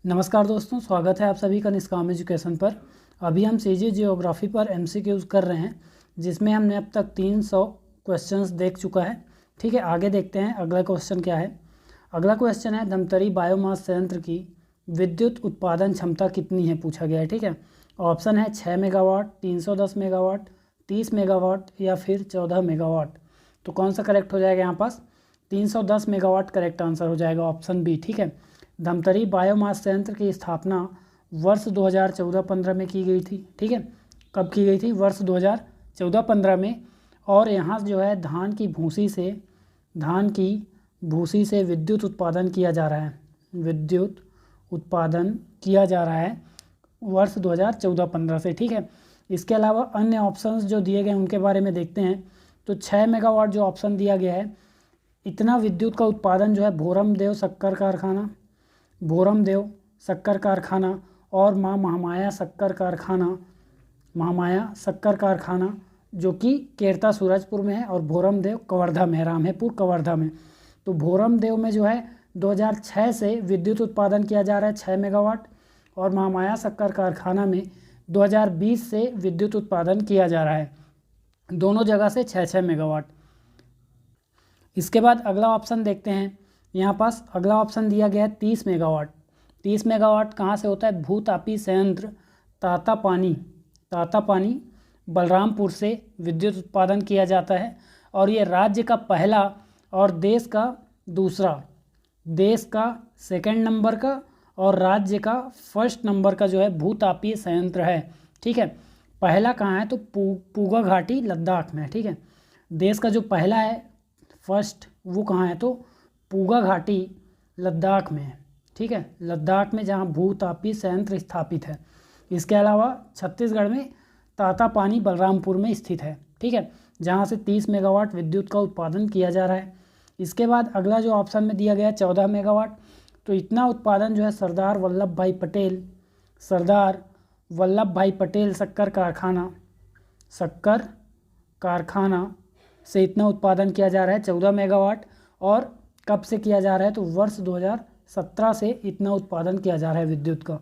नमस्कार दोस्तों, स्वागत है आप सभी का निष्काम एजुकेशन पर। अभी हम सीजी जियोग्राफी पर एमसीक्यूज कर रहे हैं, जिसमें हमने अब तक 300 क्वेश्चंस देख चुका है। ठीक है, आगे देखते हैं अगला क्वेश्चन क्या है। अगला क्वेश्चन है धमतरी बायोमास संयंत्र की विद्युत उत्पादन क्षमता कितनी है, पूछा गया है। ठीक है, ऑप्शन है 6 मेगावाट, 310 मेगावाट, 30 मेगावाट या फिर 14 मेगावाट। तो कौन सा करेक्ट हो जाएगा यहाँ पास? 310 मेगावाट करेक्ट आंसर हो जाएगा, ऑप्शन बी। ठीक है, धमतरी बायोमास संयंत्र की स्थापना वर्ष 2014-15 में की गई थी। ठीक है, कब की गई थी? वर्ष 2014-15 में। और यहाँ जो है धान की भूसी से विद्युत उत्पादन किया जा रहा है। विद्युत उत्पादन किया जा रहा है वर्ष 2014-15 से। ठीक है, इसके अलावा अन्य ऑप्शंस जो दिए गए उनके बारे में देखते हैं। तो 6 मेगावाट जो ऑप्शन दिया गया है, इतना विद्युत का उत्पादन जो है भोरमदेव शक्कर कारखाना और माँ महामाया शक्कर कारखाना जो कि केरता सूरजपुर में है, और भोरमदेव कवर्धा में है, रामहेपुर कवर्धा में। तो भोरमदेव में जो है 2006 से विद्युत उत्पादन किया जा रहा है 6 मेगावाट, और महामाया शक्कर कारखाना में 2020 से विद्युत उत्पादन किया जा रहा है, दोनों जगह से 6-6 मेगावाट। इसके बाद अगला ऑप्शन देखते हैं। यहाँ पास अगला ऑप्शन दिया गया है 30 मेगावाट। 30 मेगावाट कहाँ से होता है? भूतापी संयंत्र तातापानी बलरामपुर से विद्युत उत्पादन किया जाता है, और ये राज्य का पहला और देश का सेकंड नंबर का और राज्य का फर्स्ट नंबर का जो है भूतापीय संयंत्र है। ठीक है, पहला कहाँ है? तो पूगा घाटी लद्दाख में। ठीक है, देश का जो पहला है फर्स्ट, वो कहाँ है? तो पूगा घाटी लद्दाख में है। ठीक है, लद्दाख में जहाँ भूतापी संयंत्र स्थापित है। इसके अलावा छत्तीसगढ़ में तातापानी बलरामपुर में स्थित है। ठीक है, जहाँ से 30 मेगावाट विद्युत का उत्पादन किया जा रहा है। इसके बाद अगला जो ऑप्शन में दिया गया है 14 मेगावाट। तो इतना उत्पादन जो है सरदार वल्लभ भाई पटेल शक्कर कारखाना से इतना उत्पादन किया जा रहा है 14 मेगावाट। और कब से किया जा रहा है? तो वर्ष 2017 से इतना उत्पादन किया जा रहा है विद्युत का।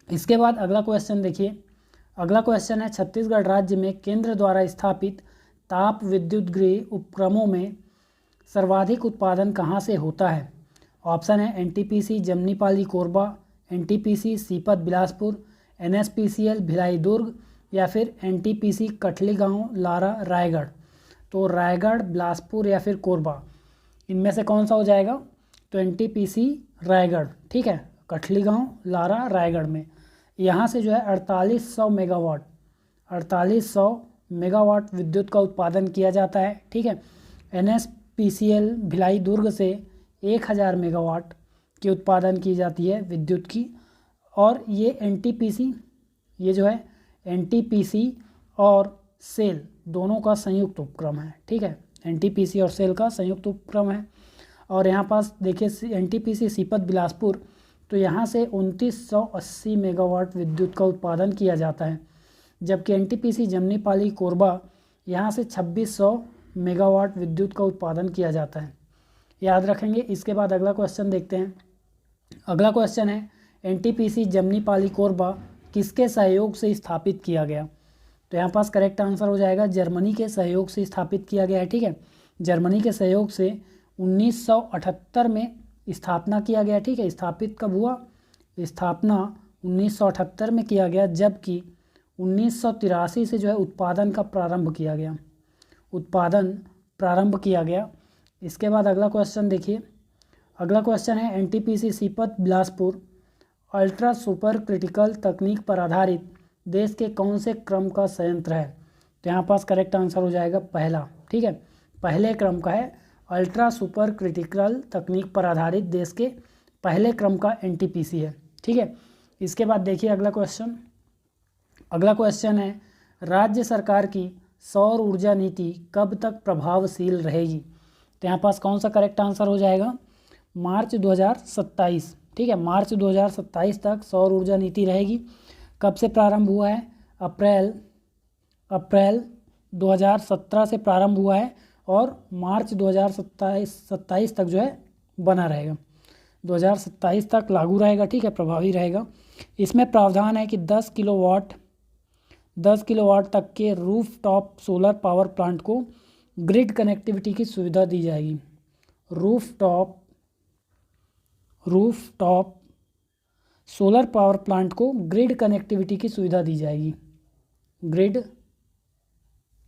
इसके बाद अगला क्वेश्चन देखिए। अगला क्वेश्चन है छत्तीसगढ़ राज्य में केंद्र द्वारा स्थापित ताप विद्युत गृह उपक्रमों में सर्वाधिक उत्पादन कहाँ से होता है? ऑप्शन है NTPC Jamnipali Korba, NTPC Sipat Bilaspur, NSPCL Bhilai Durg या फिर एनटीपीसी कठली गाँव लारा रायगढ़। तो रायगढ़, बिलासपुर या फिर कोरबा, इनमें से कौन सा हो जाएगा? तो एनटीपीसी रायगढ़। ठीक है, कठली गाँव लारा रायगढ़ में। यहाँ से जो है 4800 मेगावाट विद्युत का उत्पादन किया जाता है। ठीक है, एनएसपीसीएल भिलाई दुर्ग से 1000 मेगावाट की उत्पादन की जाती है विद्युत की। और ये एनटीपीसी और सेल दोनों का संयुक्त उपक्रम है। ठीक है, एनटीपीसी और सेल का संयुक्त उपक्रम है। और यहाँ पास देखिए एनटीपीसी सीपत बिलासपुर, तो यहाँ से 2980 मेगावाट विद्युत का उत्पादन किया जाता है, जबकि एनटीपीसी जमनीपाली कोरबा यहाँ से 2600 मेगावाट विद्युत का उत्पादन किया जाता है, याद रखेंगे। इसके बाद अगला क्वेश्चन देखते हैं। अगला क्वेश्चन है एनटीपीसी जमनीपाली कोरबा किसके सहयोग से स्थापित किया गया? तो यहाँ पास करेक्ट आंसर हो जाएगा जर्मनी के सहयोग से स्थापित किया गया है। ठीक है, जर्मनी के सहयोग से 1978 में स्थापना किया गया। ठीक है, स्थापित कब हुआ? स्थापना 1978 में किया गया, जबकि 1983 से जो है उत्पादन प्रारंभ किया गया। इसके बाद अगला क्वेश्चन देखिए। अगला क्वेश्चन है NTPC Sipat Bilaspur ultra super critical तकनीक पर आधारित देश के कौन से क्रम का संयंत्र है? तो यहाँ पास करेक्ट आंसर हो जाएगा पहला। ठीक है, पहले क्रम का है, अल्ट्रा सुपर क्रिटिकल तकनीक पर आधारित देश के पहले क्रम का एनटीपीसी है। ठीक है, इसके बाद देखिए अगला क्वेश्चन है राज्य सरकार की सौर ऊर्जा नीति कब तक प्रभावशील रहेगी? तो यहाँ पास कौन सा करेक्ट आंसर हो जाएगा? मार्च 2027। ठीक है, मार्च 2027 तक सौर ऊर्जा नीति रहेगी। कब से प्रारंभ हुआ है? अप्रैल 2017 से प्रारंभ हुआ है और मार्च 2027 तक जो है बना रहेगा। 2027 तक लागू रहेगा, ठीक है, प्रभावी रहेगा। इसमें प्रावधान है कि 10 किलोवाट तक के रूफटॉप सोलर पावर प्लांट को ग्रिड कनेक्टिविटी की सुविधा दी जाएगी। रूफटॉप सोलर पावर प्लांट को ग्रिड कनेक्टिविटी की सुविधा दी जाएगी। ग्रिड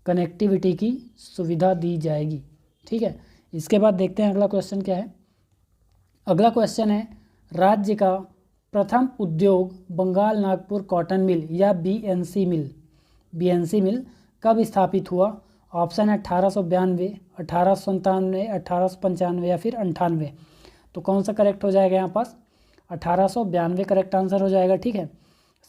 कनेक्टिविटी की सुविधा दी जाएगी, ठीक है। इसके बाद देखते हैं अगला क्वेश्चन क्या है। अगला क्वेश्चन है, राज्य का प्रथम उद्योग बंगाल नागपुर कॉटन मिल या बीएनसी मिल कब स्थापित हुआ? ऑप्शन है 1892, 1897, 1895 या फिर 98। तो कौन सा करेक्ट हो जाएगा यहाँ पास? 1892 करेक्ट आंसर हो जाएगा, ठीक है।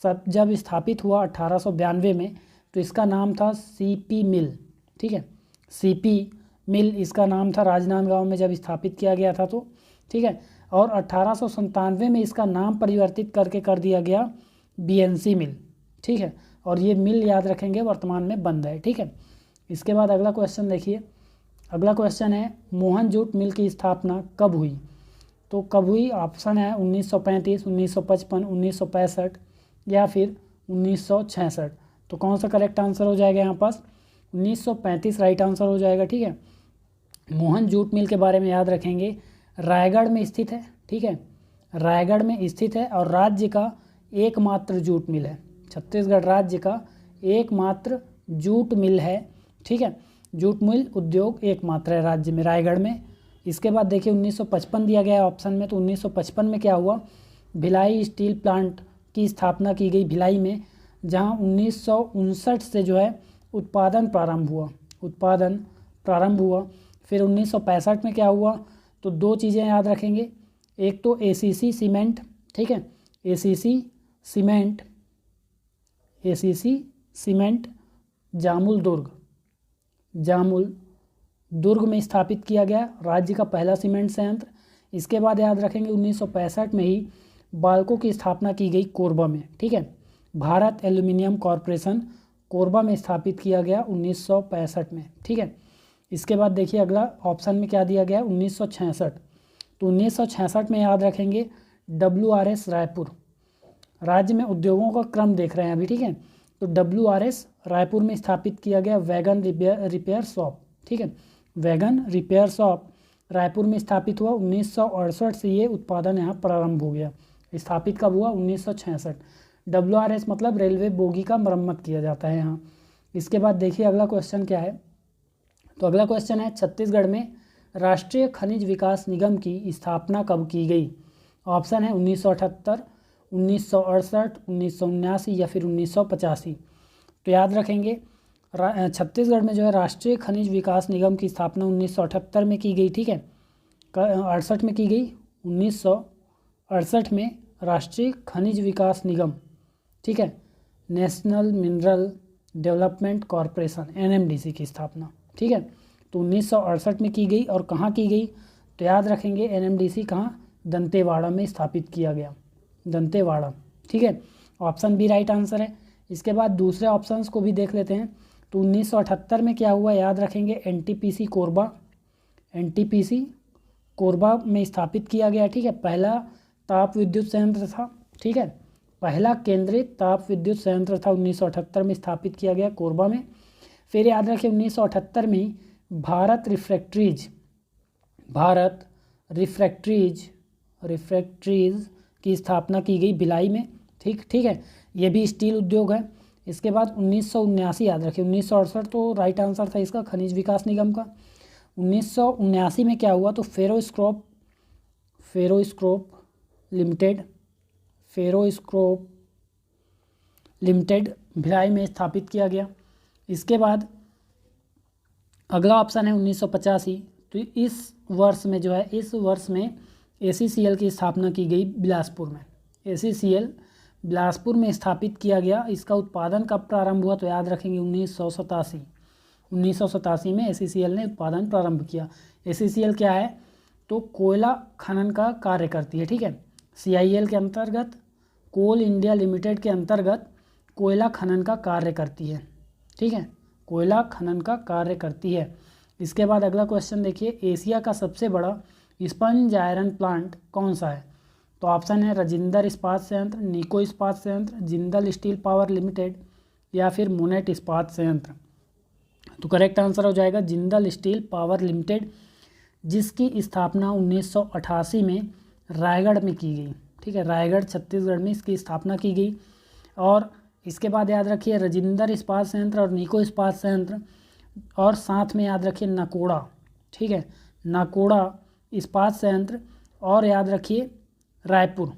सब जब स्थापित हुआ 1892 में, तो इसका नाम था सीपी मिल, ठीक है। सीपी मिल इसका नाम था राजनांदगांव में जब स्थापित किया गया था, तो ठीक है। और 1897 में इसका नाम परिवर्तित करके कर दिया गया बीएनसी मिल, ठीक है। और ये मिल याद रखेंगे वर्तमान में बंद है, ठीक है। इसके बाद अगला क्वेश्चन देखिए। अगला क्वेश्चन है, मोहन जूट मिल की स्थापना कब हुई? तो कब हुई? ऑप्शन है 1935, 1955, 1965 या फिर 1966। तो कौन सा करेक्ट आंसर हो जाएगा यहाँ पास? 1935 राइट आंसर हो जाएगा, ठीक है। मोहन जूट मिल के बारे में याद रखेंगे, रायगढ़ में स्थित है, ठीक है। रायगढ़ में स्थित है और राज्य का एकमात्र जूट मिल है। छत्तीसगढ़ राज्य का एकमात्र जूट मिल है, ठीक है। जूट मिल उद्योग एकमात्र है राज्य में, रायगढ़ में। इसके बाद देखिए 1955 दिया गया है ऑप्शन में। तो 1955 में क्या हुआ? भिलाई स्टील प्लांट की स्थापना की गई भिलाई में, जहां 1959 से जो है उत्पादन प्रारंभ हुआ। फिर 1965 में क्या हुआ? तो दो चीज़ें याद रखेंगे, एक तो एसीसी सीमेंट, ठीक है, एसीसी सीमेंट जामुल दुर्ग में स्थापित किया गया, राज्य का पहला सीमेंट संयंत्र। इसके बाद याद रखेंगे 1965 में ही बाल्को की स्थापना की गई कोरबा में, ठीक है। भारत एल्यूमिनियम कॉरपोरेशन कोरबा में स्थापित किया गया 1965 में, ठीक है। इसके बाद देखिए अगला ऑप्शन में क्या दिया गया है? 1966। तो 1966 में याद रखेंगे WRS रायपुर, राज्य में उद्योगों का क्रम देख रहे हैं अभी, ठीक है। तो WRS रायपुर में स्थापित किया गया वैगन रिपेयर शॉप, ठीक है। वैगन रिपेयर शॉप रायपुर में स्थापित हुआ 1968 से ये उत्पादन यहाँ प्रारंभ हो गया। स्थापित कब हुआ? 1966। WRS मतलब रेलवे बोगी का मरम्मत किया जाता है यहाँ। इसके बाद देखिए अगला क्वेश्चन क्या है। तो अगला क्वेश्चन है, छत्तीसगढ़ में राष्ट्रीय खनिज विकास निगम की स्थापना कब की गई? ऑप्शन है 1978, 1968, 1979 या फिर 1985। तो याद रखेंगे छत्तीसगढ़ में जो है राष्ट्रीय खनिज विकास निगम की स्थापना 1978 में की गई, ठीक है। 68 में की गई, 1968 में राष्ट्रीय खनिज विकास निगम, ठीक है, national mineral development corporation NMDC की स्थापना, ठीक है। तो 1968 में की गई और कहाँ की गई? तो याद रखेंगे NMDC कहाँ? दंतेवाड़ा में स्थापित किया गया, दंतेवाड़ा, ठीक है। ऑप्शन बी राइट आंसर है। इसके बाद दूसरे ऑप्शंस को भी देख लेते हैं। तो 1978 में क्या हुआ? याद रखेंगे NTPC कोरबा में स्थापित किया गया, ठीक है। पहला ताप विद्युत संयंत्र था, ठीक है, पहला केंद्रित ताप विद्युत संयंत्र था 1978 में स्थापित किया गया कोरबा में। फिर याद रखें 1978 में भारत रिफ्रैक्ट्रीज की स्थापना की गई भिलाई में, ठीक है। ये भी स्टील उद्योग है। इसके बाद 1979 याद रखें, 1968 तो राइट आंसर था इसका खनिज विकास निगम का। 1979 में क्या हुआ? तो फेरोस्क्रोप लिमिटेड भिलाई में स्थापित किया गया। इसके बाद अगला ऑप्शन है 1985। तो इस वर्ष में ACCL की स्थापना की गई बिलासपुर में। ACCL बिलासपुर में स्थापित किया गया। इसका उत्पादन कब प्रारंभ हुआ? तो याद रखेंगे 1987 में ACCL ने उत्पादन प्रारंभ किया। ACCL क्या है? तो कोयला खनन का कार्य करती है, ठीक है। CIL के अंतर्गत, कोल इंडिया लिमिटेड के अंतर्गत कोयला खनन का कार्य करती है, ठीक है, कोयला खनन का कार्य करती है। इसके बाद अगला क्वेश्चन देखिए, एशिया का सबसे बड़ा स्पंज आयरन प्लांट कौन सा है? तो ऑप्शन है राजेंद्र इस्पात संयंत्र, निको इस्पात संयंत्र, जिंदल स्टील पावर लिमिटेड या फिर मोनेट इस्पात संयंत्र। तो करेक्ट आंसर हो जाएगा जिंदल स्टील पावर लिमिटेड, जिसकी स्थापना 1988 में रायगढ़ में की गई। ठीक है, रायगढ़ छत्तीसगढ़ में इसकी स्थापना की गई। और इसके बाद याद रखिए राजेंद्र इस्पात संयंत्र और निको इस्पात संयंत्र, और साथ में याद रखिए नाकोड़ा। ठीक है, नाकोड़ा इस्पात संयंत्र, और याद रखिए Raipur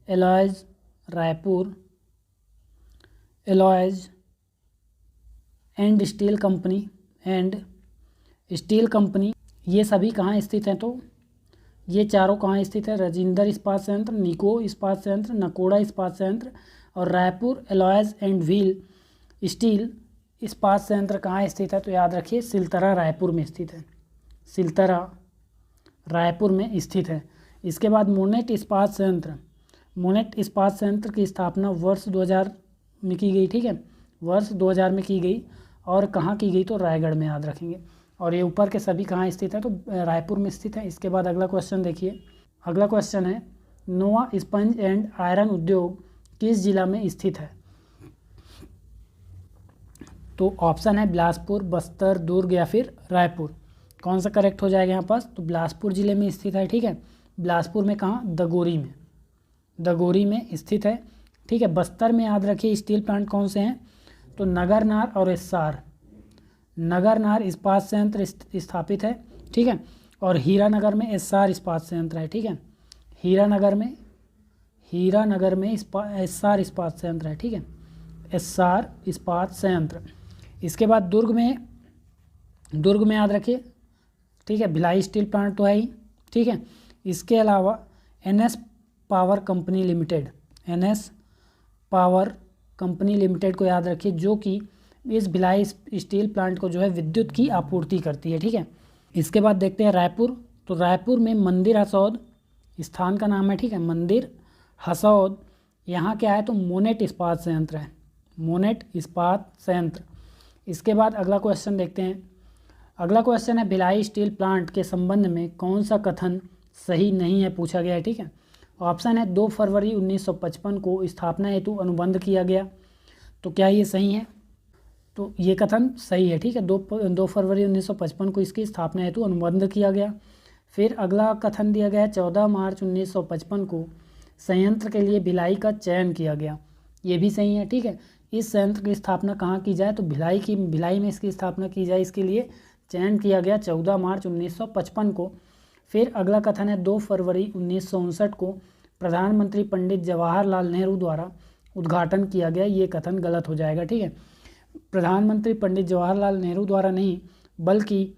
alloys and steel company, ये सभी कहाँ स्थित हैं? तो ये चारों कहाँ स्थित है? राजेंद्र इस्पात संयंत्र, निको इस्पात संयंत्र, नकोड़ा इस्पात संयंत्र और Raipur alloys and wheel steel इस्पात संयंत्र कहाँ स्थित है? तो याद रखिए सिलतरा रायपुर में स्थित है, सिलतरा रायपुर में स्थित है। इसके बाद मोनेट इस्पात संयंत्र की स्थापना वर्ष 2000 में की गई। ठीक है, वर्ष 2000 में की गई, और कहाँ की गई? तो रायगढ़ में, याद रखेंगे। और ये ऊपर के सभी कहाँ स्थित है? तो रायपुर में स्थित है। इसके बाद अगला क्वेश्चन देखिए, अगला क्वेश्चन है नोआ स्पंज एंड आयरन उद्योग किस जिला में स्थित है? तो ऑप्शन है बिलासपुर, बस्तर, दुर्ग या फिर रायपुर। कौन सा करेक्ट हो जाएगा यहाँ पास? तो बिलासपुर जिले में स्थित है। ठीक है, बिलासपुर में कहाँ? दगोरी में स्थित है। ठीक है, बस्तर में याद रखिए स्टील प्लांट कौन से हैं? तो नगरनार और एस्सार, नगरनार इस्पात संयंत्र स्थापित है। ठीक है, और हीरानगर में एस्सार इस्पात संयंत्र है। ठीक है, हीरानगर में एस्सार इस्पात संयंत्र है। ठीक है, एस्सार इस्पात संयंत्र। इसके बाद दुर्ग में याद रखिए, ठीक है, भिलाई स्टील प्लांट तो है ही। ठीक है, इसके अलावा एनएस पावर कंपनी लिमिटेड को याद रखिए, जो कि इस भिलाई स्टील प्लांट को जो है विद्युत की आपूर्ति करती है। ठीक है, इसके बाद देखते हैं रायपुर। तो रायपुर में मंदिर हसौद स्थान का नाम है। ठीक है, मंदिर हसौद, यहाँ क्या है? तो मोनेट इस्पात संयंत्र है, मोनेट इस्पात संयंत्र। इसके बाद अगला क्वेश्चन देखते हैं। अगला क्वेश्चन है भिलाई स्टील प्लांट के संबंध में कौन सा कथन सही नहीं है, पूछा गया है। ठीक है, ऑप्शन है 2 फरवरी 1955 को स्थापना हेतु अनुबंध किया गया। तो क्या ये सही है? तो ये कथन सही है। ठीक है, 2 फरवरी 1955 को इसकी स्थापना हेतु अनुबंध किया गया। फिर अगला कथन दिया गया है 14 मार्च 1955 को संयंत्र के लिए भिलाई का चयन किया गया। ये भी सही है। ठीक है, इस संयंत्र की स्थापना कहाँ की जाए? तो भिलाई में इसकी स्थापना की जाए, इसके लिए चयन किया गया 14 मार्च 1955 को। फिर अगला कथन है 2 फरवरी 1959 को प्रधानमंत्री पंडित जवाहरलाल नेहरू द्वारा उद्घाटन किया गया। ये कथन गलत हो जाएगा। ठीक है, प्रधानमंत्री पंडित जवाहरलाल नेहरू द्वारा नहीं, बल्कि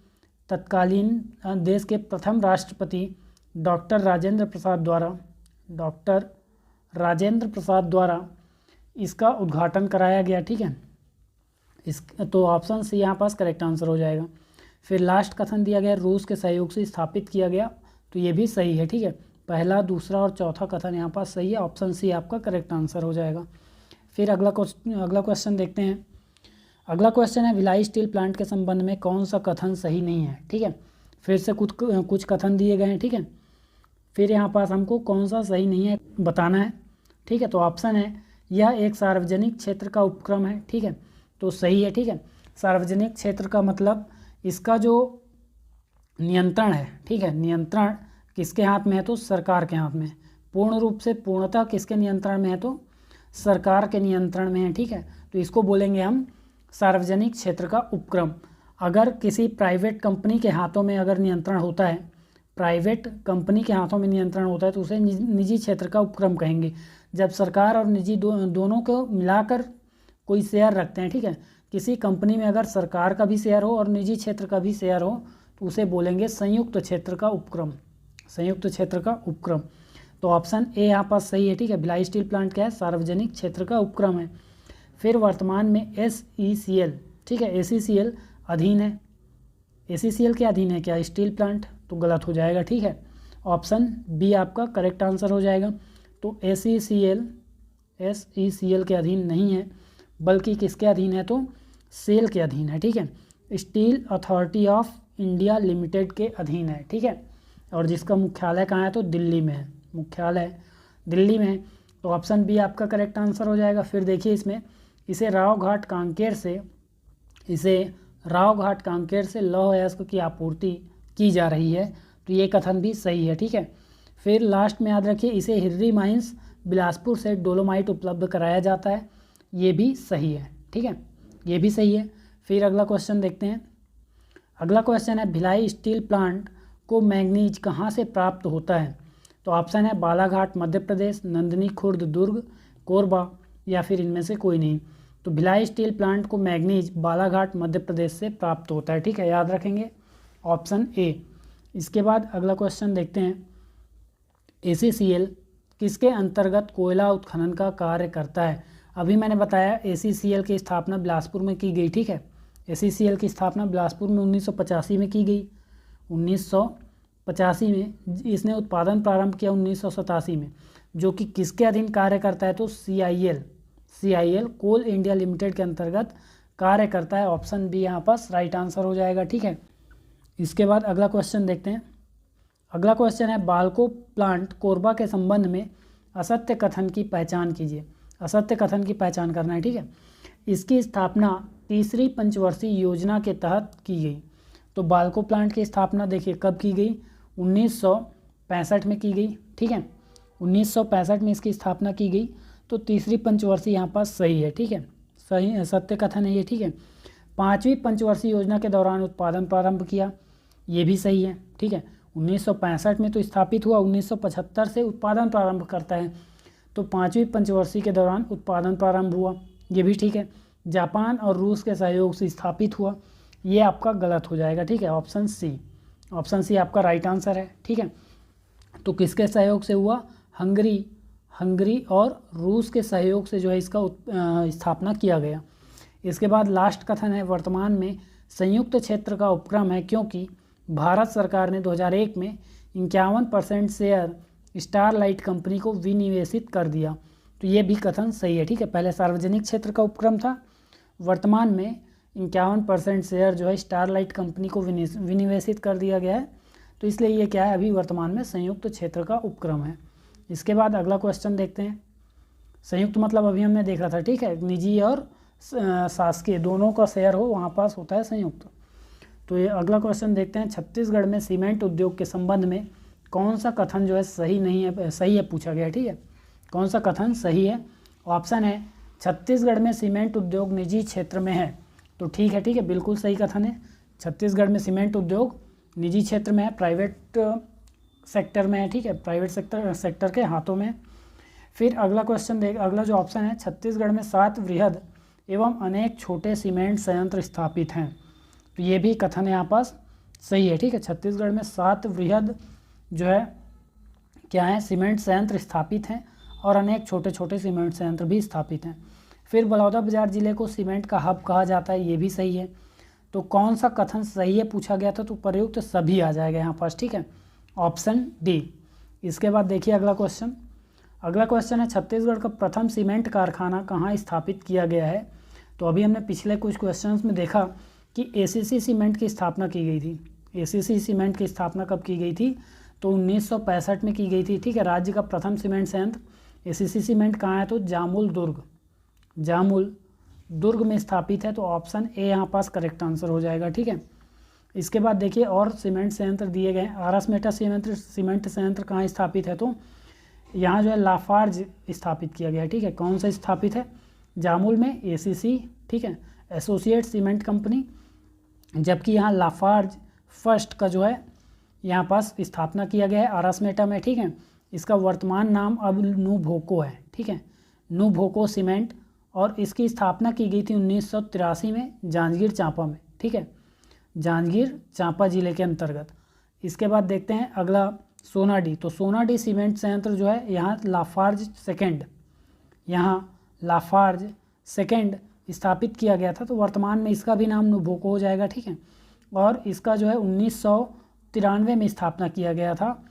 तत्कालीन देश के प्रथम राष्ट्रपति डॉक्टर राजेंद्र प्रसाद द्वारा इसका उद्घाटन कराया गया। ठीक है, तो ऑप्शन सी यहाँ पास करेक्ट आंसर हो जाएगा। फिर लास्ट कथन दिया गया रूस के सहयोग से स्थापित किया गया। तो ये भी सही है। ठीक है, पहला, दूसरा और चौथा कथन यहाँ पास सही है। ऑप्शन सी आपका करेक्ट आंसर हो जाएगा। फिर अगला क्वेश्चन देखते हैं। अगला क्वेश्चन है भिलाई स्टील प्लांट के संबंध में कौन सा कथन सही नहीं है। ठीक है, फिर से कुछ कथन दिए गए हैं। ठीक है, फिर यहाँ पास हमको कौन सा सही नहीं है बताना है। ठीक है, तो ऑप्शन है यह एक सार्वजनिक क्षेत्र का उपक्रम है। ठीक है, तो सही है। ठीक है, सार्वजनिक क्षेत्र का मतलब इसका जो नियंत्रण है, ठीक है, नियंत्रण किसके हाथ में है? तो सरकार के हाथ में। पूर्ण रूप से, पूर्णतः किसके नियंत्रण में है? तो सरकार के नियंत्रण में है। ठीक है, तो इसको बोलेंगे हम सार्वजनिक क्षेत्र का उपक्रम। अगर किसी प्राइवेट कंपनी के हाथों में अगर नियंत्रण होता है, प्राइवेट कंपनी के हाथों में नियंत्रण होता है, तो उसे निजी क्षेत्र का उपक्रम कहेंगे। जब सरकार और निजी दोनों को मिलाकर कोई शेयर रखते हैं, ठीक है, किसी कंपनी में अगर सरकार का भी शेयर हो और निजी क्षेत्र का भी शेयर हो, तो उसे बोलेंगे संयुक्त क्षेत्र का उपक्रम, संयुक्त क्षेत्र का उपक्रम। तो ऑप्शन ए यहाँ पास सही है। ठीक है, भिलाई स्टील प्लांट क्या है? सार्वजनिक क्षेत्र का उपक्रम है। फिर वर्तमान में SECL, ठीक है, ACCL अधीन है। ACCL के अधीन है क्या स्टील प्लांट? तो गलत हो जाएगा। ठीक है, ऑप्शन बी आपका करेक्ट आंसर हो जाएगा। तो SECL के अधीन नहीं है, बल्कि किसके अधीन है? तो सेल के अधीन है। ठीक है, steel authority of India limited के अधीन है, ठीक है, और जिसका मुख्यालय कहाँ है तो दिल्ली में है, मुख्यालय दिल्ली में है। तो ऑप्शन बी आपका करेक्ट आंसर हो जाएगा। फिर देखिए इसमें इसे रावघाट कांकेर से लौह अयस्क की आपूर्ति की जा रही है, तो ये कथन भी सही है, ठीक है। फिर लास्ट में याद रखिए इसे हिर्री माइंस बिलासपुर से डोलोमाइट उपलब्ध कराया जाता है, ये भी सही है, ठीक है, ये भी सही है। फिर अगला क्वेश्चन देखते हैं। अगला क्वेश्चन है भिलाई स्टील प्लांट को मैंगनीज कहाँ से प्राप्त होता है? तो ऑप्शन है बालाघाट मध्य प्रदेश, नंदिनी खुर्द दुर्ग, कोरबा, या फिर इनमें से कोई नहीं। तो भिलाई स्टील प्लांट को मैंगनीज बालाघाट मध्य प्रदेश से प्राप्त होता है, ठीक है, याद रखेंगे ऑप्शन ए। इसके बाद अगला क्वेश्चन देखते हैं। ACCL किसके अंतर्गत कोयला उत्खनन का कार्य करता है? अभी मैंने बताया ACCL की स्थापना बिलासपुर में की गई, ठीक है, ACCL की स्थापना बिलासपुर में 1985 में की गई, 1985 में। इसने उत्पादन प्रारंभ किया 1987 में, जो कि किसके अधीन कार्य करता है तो CIL कोल इंडिया लिमिटेड के अंतर्गत कार्य करता है। ऑप्शन बी यहाँ पास राइट आंसर हो जाएगा, ठीक है। इसके बाद अगला क्वेश्चन देखते हैं। अगला क्वेश्चन है बालको प्लांट कोरबा के संबंध में असत्य कथन की पहचान कीजिए। असत्य कथन की पहचान करना है, ठीक है। इसकी स्थापना तीसरी पंचवर्षीय योजना के तहत की गई। तो बालको प्लांट की स्थापना देखिए कब की गई, 1965 में की गई, ठीक है, 1965 में इसकी स्थापना की गई। तो तीसरी पंचवर्षीय यहाँ पास सही है, ठीक है, सही सत्य कथन है ये, ठीक है। पाँचवीं पंचवर्षीय योजना के दौरान उत्पादन प्रारंभ किया, ये भी सही है, ठीक है। 1965 में तो स्थापित हुआ, 1975 से उत्पादन प्रारंभ करता है, तो पाँचवीं पंचवर्षीय के दौरान उत्पादन प्रारंभ हुआ, ये भी ठीक है। जापान और रूस के सहयोग से स्थापित हुआ, ये आपका गलत हो जाएगा, ठीक है, ऑप्शन सी आपका राइट आंसर है, ठीक है। तो किसके सहयोग से हुआ? हंगरी और रूस के सहयोग से जो है इसका स्थापना किया गया। इसके बाद लास्ट कथन है वर्तमान में संयुक्त क्षेत्र का उपक्रम है क्योंकि भारत सरकार ने 2001 में 51% शेयर स्टारलाइट कंपनी को विनिवेशित कर दिया। तो ये भी कथन सही है, ठीक है। पहले सार्वजनिक क्षेत्र का उपक्रम था, वर्तमान में 51% शेयर जो है स्टारलाइट कंपनी को विनिवेशित कर दिया गया है, तो इसलिए ये क्या है, अभी वर्तमान में संयुक्त क्षेत्र का उपक्रम है। इसके बाद अगला क्वेश्चन देखते हैं। संयुक्त मतलब अभी हमने देखा था, ठीक है, निजी और शासकीय दोनों का शेयर हो वहाँ पास होता है संयुक्त। तो ये अगला क्वेश्चन देखते हैं। छत्तीसगढ़ में सीमेंट उद्योग के संबंध में कौन सा कथन जो है सही नहीं है, सही है पूछा गया, ठीक है, कौन सा कथन सही है? ऑप्शन है छत्तीसगढ़ में सीमेंट उद्योग निजी क्षेत्र में है, तो ठीक है, ठीक है, बिल्कुल सही कथन है। छत्तीसगढ़ में सीमेंट उद्योग निजी क्षेत्र में है, प्राइवेट सेक्टर में है, ठीक है, प्राइवेट सेक्टर के हाथों में। फिर अगला क्वेश्चन अगला जो ऑप्शन है, छत्तीसगढ़ में 7 वृहद एवं अनेक छोटे सीमेंट संयंत्र स्थापित हैं, तो ये भी कथन यहाँ पास सही है, ठीक है। छत्तीसगढ़ में 7 वृहद जो है क्या है, सीमेंट संयंत्र स्थापित हैं और अनेक छोटे छोटे सीमेंट संयंत्र भी स्थापित हैं। फिर बलौदाबाजार जिले को सीमेंट का हब कहा जाता है, ये भी सही है। तो कौन सा कथन सही है पूछा गया था, तो प्रयुक्त सभी आ जाएगा यहाँ पास, ठीक है, ऑप्शन डी। इसके बाद देखिए अगला क्वेश्चन है छत्तीसगढ़ का प्रथम सीमेंट कारखाना कहाँ स्थापित किया गया है? तो अभी हमने पिछले कुछ क्वेश्चंस में देखा कि ACC सीमेंट की स्थापना की गई थी। ACC सीमेंट की स्थापना कब की गई थी? तो 1965 में की गई थी, ठीक है। राज्य का प्रथम सीमेंट संयंत्र ACC सीमेंट कहाँ है? तो जामुल दुर्ग में स्थापित है, तो ऑप्शन ए यहाँ पास करेक्ट आंसर हो जाएगा, ठीक है। इसके बाद देखिए और सीमेंट संयंत्र दिए गए हैं। आरसमेटा सीमेंट संयंत्र कहाँ स्थापित है? तो यहाँ जो है लाफार्ज स्थापित किया गया है, ठीक है। कौन सा स्थापित है? जामुल में ACC, ठीक है, एसोसिएट सीमेंट कंपनी, जबकि यहाँ लाफार्ज फर्स्ट का जो है यहाँ पास स्थापना किया गया है आरसमेटा में, ठीक है। इसका वर्तमान नाम अब नुभोको है, ठीक है, नुभोको सीमेंट, और इसकी स्थापना की गई थी 1983 में जांजगीर चांपा में, ठीक है, जांजगीर चांपा जिले के अंतर्गत। इसके बाद देखते हैं अगला सोनाडी। तो सोनाडी सीमेंट संयंत्र जो है यहाँ लाफार्ज सेकेंड स्थापित किया गया था, तो वर्तमान में इसका भी नाम नुभोको हो जाएगा, ठीक है। और इसका जो है 1993 में स्थापना किया गया था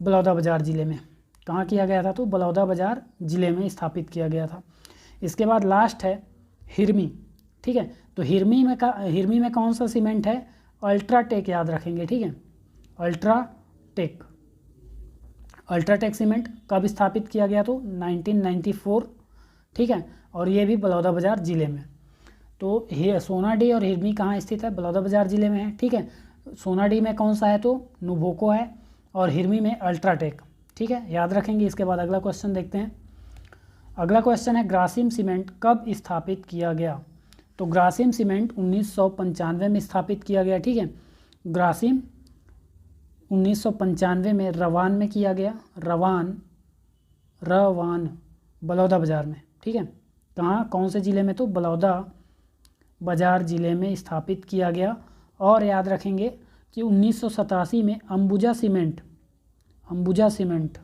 बलौदाबाजार जिले में। कहाँ किया गया था? तो बलौदाबाजार जिले में स्थापित किया गया था। इसके बाद लास्ट है हिरमी, ठीक है। तो हिरमी में कौन सा सीमेंट है? अल्ट्राटेक याद रखेंगे, ठीक है। अल्ट्राटेक, अल्ट्राटेक सीमेंट कब स्थापित किया गया? तो 1994, ठीक है। और ये भी बलौदाबाजार ज़िले में। तो सोनाडी और हिरनी कहाँ स्थित है? बलौदाबाजार ज़िले में है, ठीक है। सोनाडी में कौन सा है? तो नुवोको है, और हिरनी में अल्ट्राटेक, ठीक है, याद रखेंगे। इसके बाद अगला क्वेश्चन देखते हैं। अगला क्वेश्चन है ग्रासिम सीमेंट कब स्थापित किया गया? तो ग्रासिम सीमेंट 1995 में स्थापित किया गया, ठीक है। ग्रासिम 1995 में रवान में किया गया, रवान बलौदाबाजार में, ठीक है। कहाँ, कौन से ज़िले में? तो बलौदाबाजार ज़िले में स्थापित किया गया। और याद रखेंगे कि 1987 में अंबुजा सीमेंट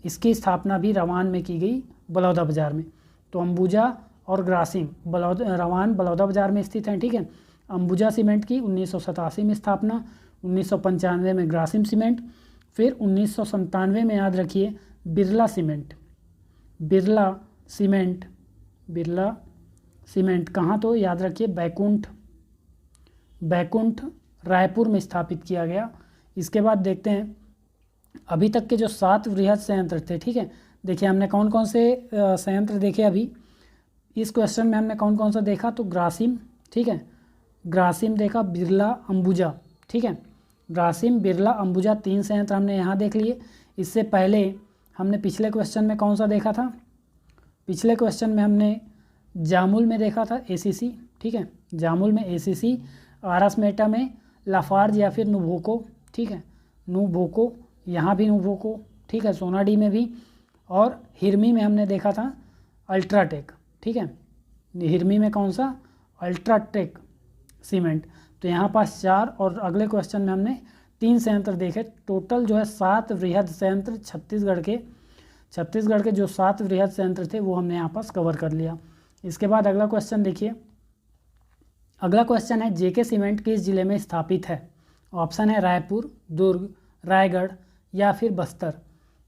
इसकी स्थापना भी रवान में की गई, बलौदाबाजार में। तो अंबुजा और ग्रासिम रवान बलौदाबाजार में स्थित हैं, ठीक है। अंबुजा सीमेंट की 1987 में स्थापना, 1995 में ग्रासिम सीमेंट, फिर 1997 में याद रखिए बिरला सीमेंट कहाँ? तो याद रखिए बैकुंठ रायपुर में स्थापित किया गया। इसके बाद देखते हैं अभी तक के जो 7 वृहद संयंत्र थे, ठीक है। देखिए हमने कौन कौन से संयंत्र देखे अभी इस क्वेश्चन में, हमने कौन कौन सा देखा? तो ग्रासिम, ठीक है, ग्रासिम देखा, बिरला, अंबुजा, ठीक है। ग्रासिम, बिरला, अंबुजा 3 संयंत्र हमने यहाँ देख लिए। इससे पहले हमने पिछले क्वेश्चन में कौन सा देखा था? पिछले क्वेश्चन में हमने जामुल में देखा था ACC, ठीक है। जामुल में ACC, आरसमेटा में लाफार्ज या फिर नुवोको, ठीक है। नुवोको, यहाँ भी नुवोको, ठीक है, सोनाडी में भी। और हिरमी में हमने देखा था अल्ट्राटेक, ठीक है। हिरमी में कौन सा? UltraTech cement. तो यहाँ पास 4 और अगले क्वेश्चन में हमने 3 संयंत्र देखे। टोटल जो है 7 वृहद संयंत्र छत्तीसगढ़ के जो 7 वृहद संयंत्र थे वो हमने यहाँ पास कवर कर लिया। इसके बाद अगला क्वेश्चन देखिए। अगला क्वेश्चन है जेके सीमेंट किस जिले में स्थापित है? ऑप्शन है रायपुर, दुर्ग, रायगढ़ या फिर बस्तर।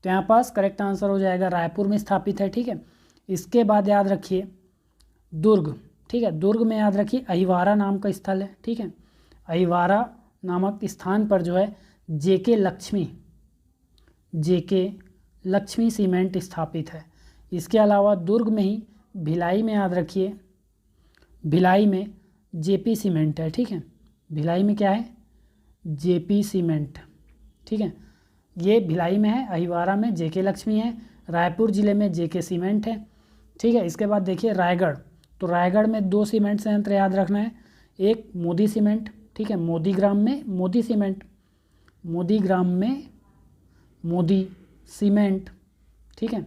तो यहाँ पास करेक्ट आंसर हो जाएगा रायपुर में स्थापित है, ठीक है। इसके बाद याद रखिए दुर्ग, ठीक है। दुर्ग में याद रखिए अहिवारा नाम का स्थल है, ठीक है। अहिवारा नामक स्थान पर जो है जेके लक्ष्मी सीमेंट स्थापित है। इसके अलावा दुर्ग में ही भिलाई में याद रखिए, भिलाई में जेपी सीमेंट है, ठीक है। भिलाई में क्या है? जेपी सीमेंट, ठीक है। ये भिलाई में है, अहिवारा में जेके लक्ष्मी है, रायपुर ज़िले में जेके सीमेंट है, ठीक है। इसके बाद देखिए रायगढ़, तो रायगढ़ में 2 सीमेंट संयंत्र याद रखना है। एक मोदी सीमेंट, ठीक है, मोदीग्राम में मोदी सीमेंट, मोदीग्राम में मोदी सीमेंट, ठीक है।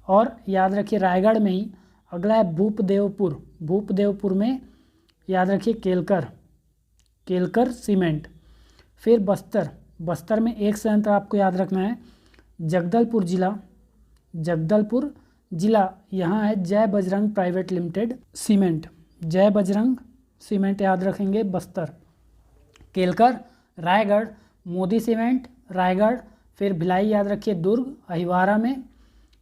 और याद रखिए रायगढ़ में ही अगला है भूपदेवपुर में याद रखिए केलकर सीमेंट। फिर बस्तर में एक संयंत्र आपको याद रखना है, जगदलपुर जिला यहाँ है जय बजरंग प्राइवेट लिमिटेड सीमेंट, जय बजरंग सीमेंट याद रखेंगे बस्तर। केलकर, रायगढ़, मोदी सीमेंट, रायगढ़, फिर भिलाई याद रखिए दुर्ग, अहिवारा में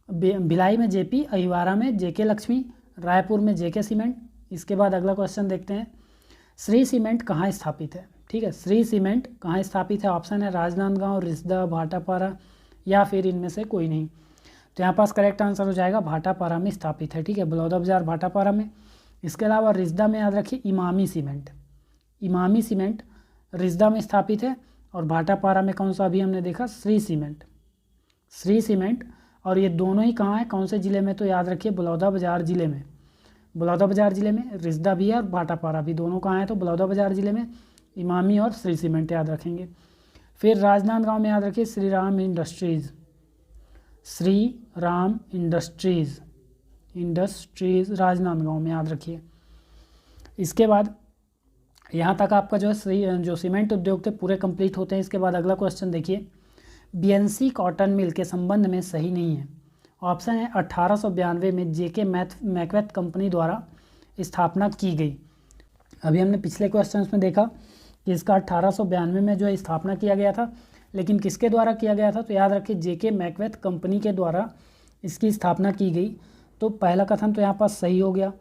भिलाई में जेपी, अहिवारा में जेके लक्ष्मी, रायपुर में जेके सीमेंट। इसके बाद अगला क्वेश्चन देखते हैं, श्री सीमेंट कहाँ स्थापित है? ठीक है, श्री सीमेंट कहाँ स्थापित है? ऑप्शन है राजनांदगांव, रिसदा, भाटापारा या फिर इनमें से कोई नहीं। तो यहाँ पास करेक्ट आंसर हो जाएगा भाटापारा में स्थापित है, ठीक है, बलौदाबाजार भाटापारा में। इसके अलावा रिसदा में याद रखिए इमामी सीमेंट रिसदा में स्थापित है, और भाटापारा में कौन सा अभी हमने देखा श्री सीमेंट। और ये दोनों ही कहाँ है, कौन से ज़िले में? तो याद रखिए बलौदाबाजार ज़िले में, रिसदा भी है और भाटापारा भी, दोनों कहाँ है? तो बलौदाबाजार ज़िले में इमामी और श्री सीमेंट याद रखेंगे। फिर राजनांदगांव में याद रखिए श्री राम इंडस्ट्रीज़ राजनांदगांव में याद रखिए। इसके बाद यहाँ तक आपका जो सीमेंट उद्योग थे पूरे कंप्लीट होते हैं। इसके बाद अगला क्वेश्चन देखिए, बीएनसी कॉटन मिल के संबंध में सही नहीं है। ऑप्शन है 1892 में जेके मैकवेथ कंपनी द्वारा स्थापना की गई। अभी हमने पिछले क्वेश्चंस में देखा कि इसका 1892 में जो है स्थापना किया गया था, लेकिन किसके द्वारा किया गया था? तो याद रखिए जेके मैकवेथ कंपनी के द्वारा इसकी स्थापना की गई। तो पहला कथन तो यहाँ पास सही हो गया।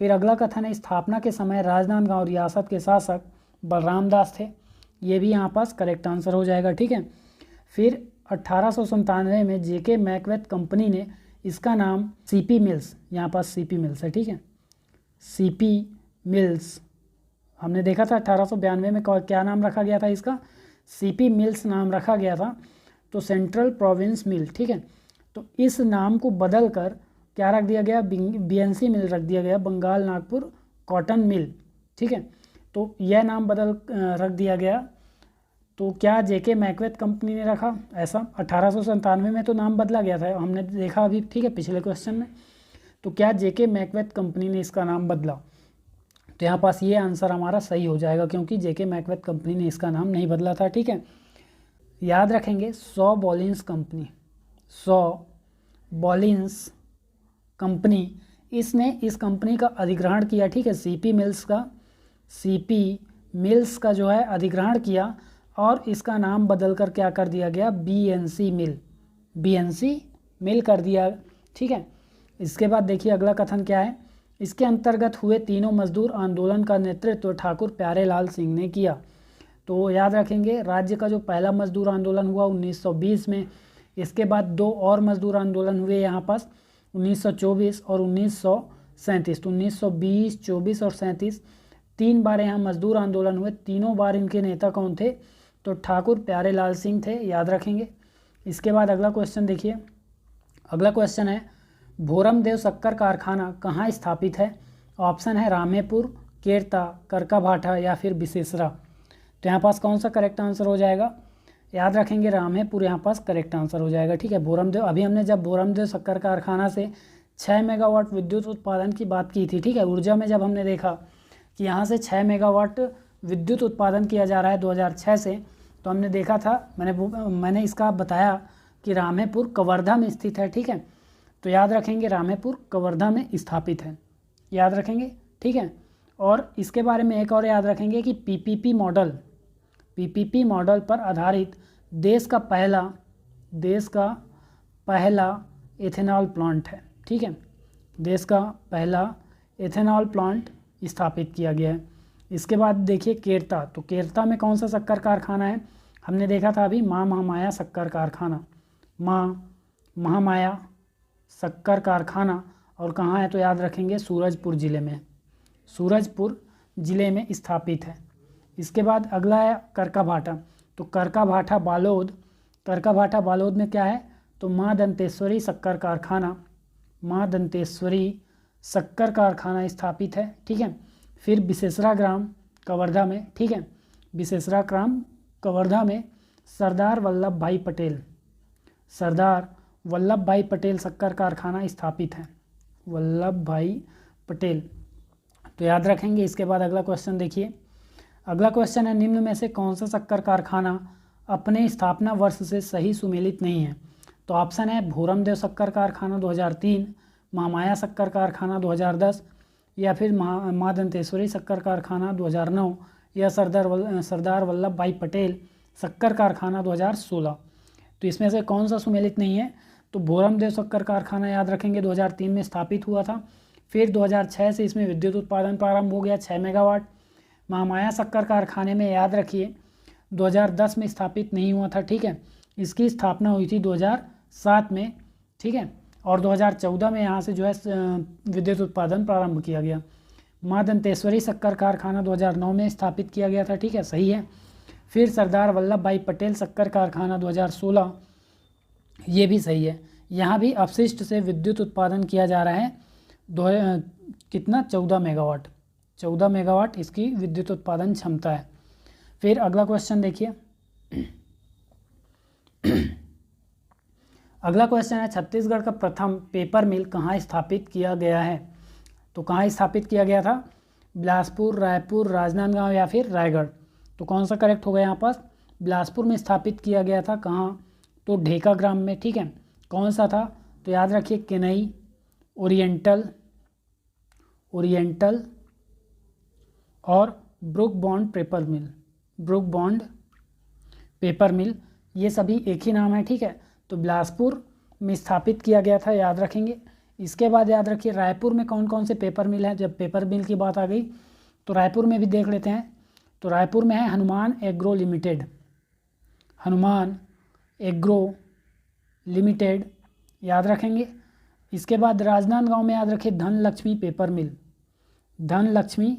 फिर अगला कथन है स्थापना के समय राजनांदगांव रियासत के शासक बलराम दास थे। ये भी यहाँ पास करेक्ट आंसर हो जाएगा, ठीक है। फिर 1897 में जेके मैकबेथ कंपनी ने इसका नाम सीपी मिल्स, यहाँ पास सीपी मिल्स है, ठीक है, सीपी मिल्स हमने देखा था 1892 में क्या नाम रखा गया था इसका, सीपी मिल्स नाम रखा गया था, तो सेंट्रल प्रोविंस मिल, ठीक है। तो इस नाम को बदल कर क्या रख दिया गया, बीएनसी मिल रख दिया गया, बंगाल नागपुर कॉटन मिल, ठीक है। तो यह नाम बदल रख दिया गया। तो क्या जेके मैकबेथ कंपनी ने रखा ऐसा, 1897 में तो नाम बदला गया था, हमने देखा अभी, ठीक है, पिछले क्वेश्चन में। तो क्या जेके मैकबेथ कंपनी ने इसका नाम बदला, तो यहाँ पास ये आंसर हमारा सही हो जाएगा, क्योंकि जेके मैकबेथ कंपनी ने इसका नाम नहीं बदला था, ठीक है। याद रखेंगे सॉ बॉलिन्स कंपनी, सॉ बॉलिन्स कंपनी, इसने इस कंपनी का अधिग्रहण किया, ठीक है, सीपी मिल्स का जो है अधिग्रहण किया और इसका नाम बदल कर क्या कर दिया गया, बीएनसी मिल कर दिया, ठीक है। इसके बाद देखिए अगला कथन क्या है, इसके अंतर्गत हुए तीनों मजदूर आंदोलन का नेतृत्व ठाकुर प्यारेलाल सिंह ने किया। तो याद रखेंगे राज्य का जो पहला मजदूर आंदोलन हुआ 1920 में, इसके बाद दो और मजदूर आंदोलन हुए यहाँ पास 1924 और 1937। तो 1920, 24 और 37 तीन बार यहाँ मजदूर आंदोलन हुए, तीनों बार इनके नेता कौन थे, तो ठाकुर प्यारेलाल सिंह थे, याद रखेंगे। इसके बाद अगला क्वेश्चन देखिए, अगला क्वेश्चन है भोरमदेव शक्कर कारखाना कहाँ स्थापित है। ऑप्शन है रामेपुर, केरता, करकाभाटा या फिर बिसेसरा। तो यहाँ पास कौन सा करेक्ट आंसर हो जाएगा, याद रखेंगे रामेपुर यहाँ पास करेक्ट आंसर हो जाएगा, ठीक है। भोरमदेव, अभी हमने जब भोरमदेव शक्कर कारखाना से 6 मेगावाट विद्युत उत्पादन की बात की थी, ठीक है, ऊर्जा में जब हमने देखा कि यहाँ से 6 मेगावाट विद्युत उत्पादन किया जा रहा है 2006 से, तो हमने देखा था, मैंने इसका बताया कि रामेपुर कवर्धा में स्थित है, ठीक है। तो याद रखेंगे रामेपुर कवर्धा में स्थापित है, याद रखेंगे, ठीक है। और इसके बारे में एक और याद रखेंगे कि पीपीपी मॉडल पर आधारित देश का पहला एथेनॉल प्लांट है, ठीक है, देश का पहला एथेनॉल प्लांट स्थापित किया गया है। इसके बाद देखिए केरता, तो केरता में कौन सा शक्कर कारखाना है, हमने देखा था अभी माँ महामाया शक्कर कारखाना, माँ महामाया शक्कर कारखाना, और कहाँ है तो याद रखेंगे सूरजपुर ज़िले में, सूरजपुर ज़िले में स्थापित है। इसके बाद अगला है करकाभाटा, तो करकाभाटा बालोद में क्या है, तो माँ दंतेश्वरी शक्कर कारखाना स्थापित है, ठीक है। फिर बिसेसरा ग्राम कवर्धा में, ठीक है, बिसेसरा ग्राम कवर्धा में सरदार वल्लभ भाई पटेल शक्कर कारखाना स्थापित है, वल्लभ भाई पटेल। तो याद रखेंगे। इसके बाद अगला क्वेश्चन देखिए, अगला क्वेश्चन है निम्न में से कौन सा शक्कर कारखाना अपने स्थापना वर्ष से सही सुमेलित नहीं है। तो ऑप्शन है भोरमदेव शक्कर कारखाना 2003, महामाया शक्कर कारखाना 2010, या फिर माँ दंतेश्वरी शक्कर कारखाना 2009, या सरदार वल्लभ भाई पटेल शक्कर कारखाना 2016। तो इसमें से कौन सा सुमेलित नहीं है, तो भोरमदेव शक्कर कारखाना याद रखेंगे 2003 में स्थापित हुआ था, फिर 2006 से इसमें विद्युत उत्पादन प्रारंभ हो गया 6 मेगावाट। महामाया शक्कर कारखाने में याद रखिए 2010 में स्थापित नहीं हुआ था, ठीक है, इसकी स्थापना हुई थी 2007 में, ठीक है, और 2014 में यहाँ से जो है विद्युत उत्पादन प्रारंभ किया गया। माँ दंतेश्वरी शक्कर कारखाना 2009 में स्थापित किया गया था, ठीक है, सही है। फिर सरदार वल्लभ भाई पटेल शक्कर कारखाना 2016, ये भी सही है। यहाँ भी अपशिष्ट से विद्युत उत्पादन किया जा रहा है कितना 14 मेगावाट इसकी विद्युत उत्पादन क्षमता है। फिर अगला क्वेश्चन देखिए, अगला क्वेश्चन है छत्तीसगढ़ का प्रथम पेपर मिल कहाँ स्थापित किया गया है। तो कहाँ स्थापित किया गया था, बिलासपुर, रायपुर, राजनांदगांव या फिर रायगढ़। तो कौन सा करेक्ट होगा यहाँ पास, बिलासपुर में स्थापित किया गया था। कहाँ, तो ढेका ग्राम में, ठीक है। कौन सा था, तो याद रखिए केनई, ओरिएंटल और ब्रुक बॉन्ड पेपर मिल, ये सभी एक ही नाम है, ठीक है। तो बिलासपुर में स्थापित किया गया था, याद रखेंगे। इसके बाद याद रखिए रायपुर में कौन कौन से पेपर मिल हैं। जब पेपर मिल की बात आ गई तो रायपुर में भी देख लेते हैं। तो रायपुर में है Hanuman agro limited, Hanuman agro limited याद रखेंगे। इसके बाद राजनांदगांव में याद रखें धनलक्ष्मी पेपर मिल, धनलक्ष्मी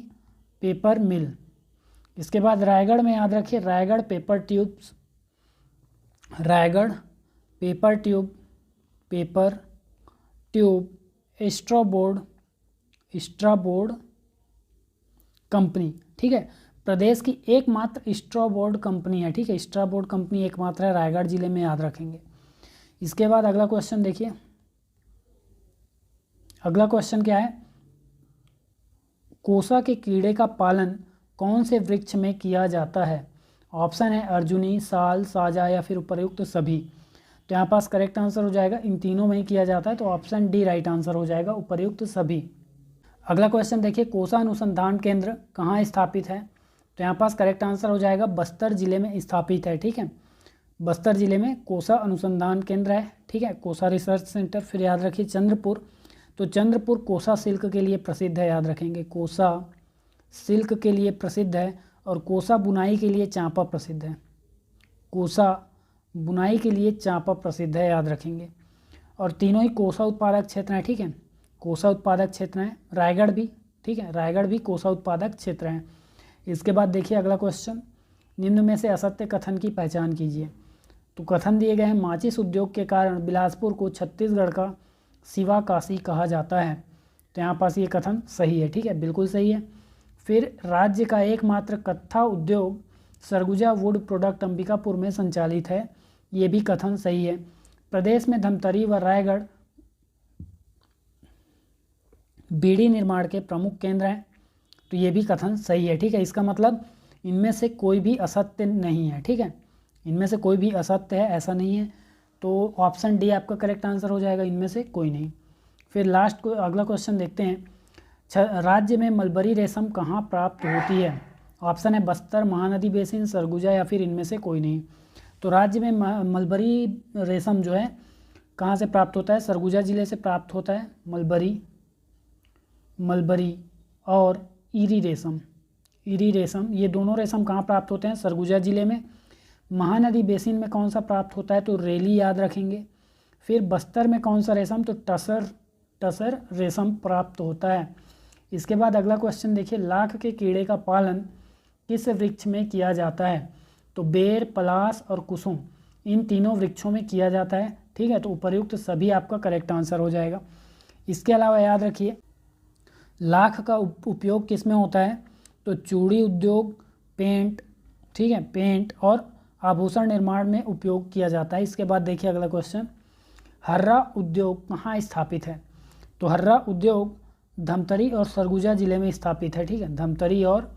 पेपर मिल। इसके बाद रायगढ़ में याद रखिए Raigarh paper tubes, Raigarh paper tube, paper tube straw board company, ठीक है। प्रदेश की एकमात्र स्ट्रॉ बोर्ड कंपनी है, ठीक है, स्ट्रॉ बोर्ड कंपनी एकमात्र है रायगढ़ जिले में, याद रखेंगे। इसके बाद अगला क्वेश्चन देखिए, अगला क्वेश्चन क्या है, कोसा के कीड़े का पालन कौन से वृक्ष में किया जाता है? ऑप्शन है अर्जुनी, साल, साजा या फिर उपर्युक्त सभी। तो यहाँ पास करेक्ट आंसर हो जाएगा इन तीनों में ही किया जाता है, तो ऑप्शन डी राइट आंसर हो जाएगा, उपर्युक्त सभी। अगला क्वेश्चन देखिए, कोसा अनुसंधान केंद्र कहाँ स्थापित है? तो यहाँ पास करेक्ट आंसर हो जाएगा बस्तर जिले में स्थापित है, ठीक है, बस्तर जिले में कोसा अनुसंधान केंद्र है, ठीक है, कोसा रिसर्च सेंटर। फिर याद रखिए चंद्रपुर, तो चंद्रपुर कोसा सिल्क के लिए प्रसिद्ध है, याद रखेंगे, कोसा सिल्क के लिए प्रसिद्ध है, और कोसा बुनाई के लिए चांपा प्रसिद्ध है, कोसा बुनाई के लिए चांपा प्रसिद्ध है, याद रखेंगे। और तीनों ही कोसा उत्पादक क्षेत्र हैं, ठीक है, कोसा उत्पादक क्षेत्र हैं। रायगढ़ भी, ठीक है, रायगढ़ भी कोसा उत्पादक क्षेत्र हैं। इसके बाद देखिए अगला क्वेश्चन, निम्न में से असत्य कथन की पहचान कीजिए। तो कथन दिए गए हैं, माचिस उद्योग के कारण बिलासपुर को छत्तीसगढ़ का सिवा काशी कहा जाता है। तो यहाँ पास ये कथन सही है, ठीक है, बिल्कुल सही है। फिर राज्य का एकमात्र कत्था उद्योग सरगुजा वुड प्रोडक्ट अंबिकापुर में संचालित है, ये भी कथन सही है। प्रदेश में धमतरी व रायगढ़ बीड़ी निर्माण के प्रमुख केंद्र हैं, तो ये भी कथन सही है, ठीक है। इसका मतलब इनमें से कोई भी असत्य नहीं है, ठीक है, इनमें से कोई भी असत्य है ऐसा नहीं है, तो ऑप्शन डी आपका करेक्ट आंसर हो जाएगा, इनमें से कोई नहीं। फिर लास्ट को अगला क्वेश्चन देखते हैं, राज्य में मलबरी रेशम कहाँ प्राप्त होती है? ऑप्शन है बस्तर, महानदी बेसिन, सरगुजा या फिर इनमें से कोई नहीं। तो राज्य में मलबरी रेशम जो है कहाँ से प्राप्त होता है? सरगुजा जिले से प्राप्त होता है मलबरी और ईरी रेशम, ये दोनों रेशम कहाँ प्राप्त होते हैं? सरगुजा जिले में। महानदी बेसिन में कौन सा प्राप्त होता है? तो रेली, याद रखेंगे। फिर बस्तर में कौन सा रेशम? तो टसर रेशम प्राप्त होता है। इसके बाद अगला क्वेश्चन देखिए, लाख के कीड़े का पालन किस वृक्ष में किया जाता है? तो बेर, पलाश और कुसुम, इन तीनों वृक्षों में किया जाता है, ठीक है, तो उपर्युक्त सभी आपका करेक्ट आंसर हो जाएगा। इसके अलावा याद रखिए लाख का उपयोग किस में होता है? तो चूड़ी उद्योग, पेंट, ठीक है, पेंट और आभूषण निर्माण में उपयोग किया जाता है। इसके बाद देखिए अगला क्वेश्चन, हर्रा उद्योग कहाँ स्थापित है? तो हर्रा उद्योग धमतरी और सरगुजा जिले में स्थापित है, ठीक है, धमतरी और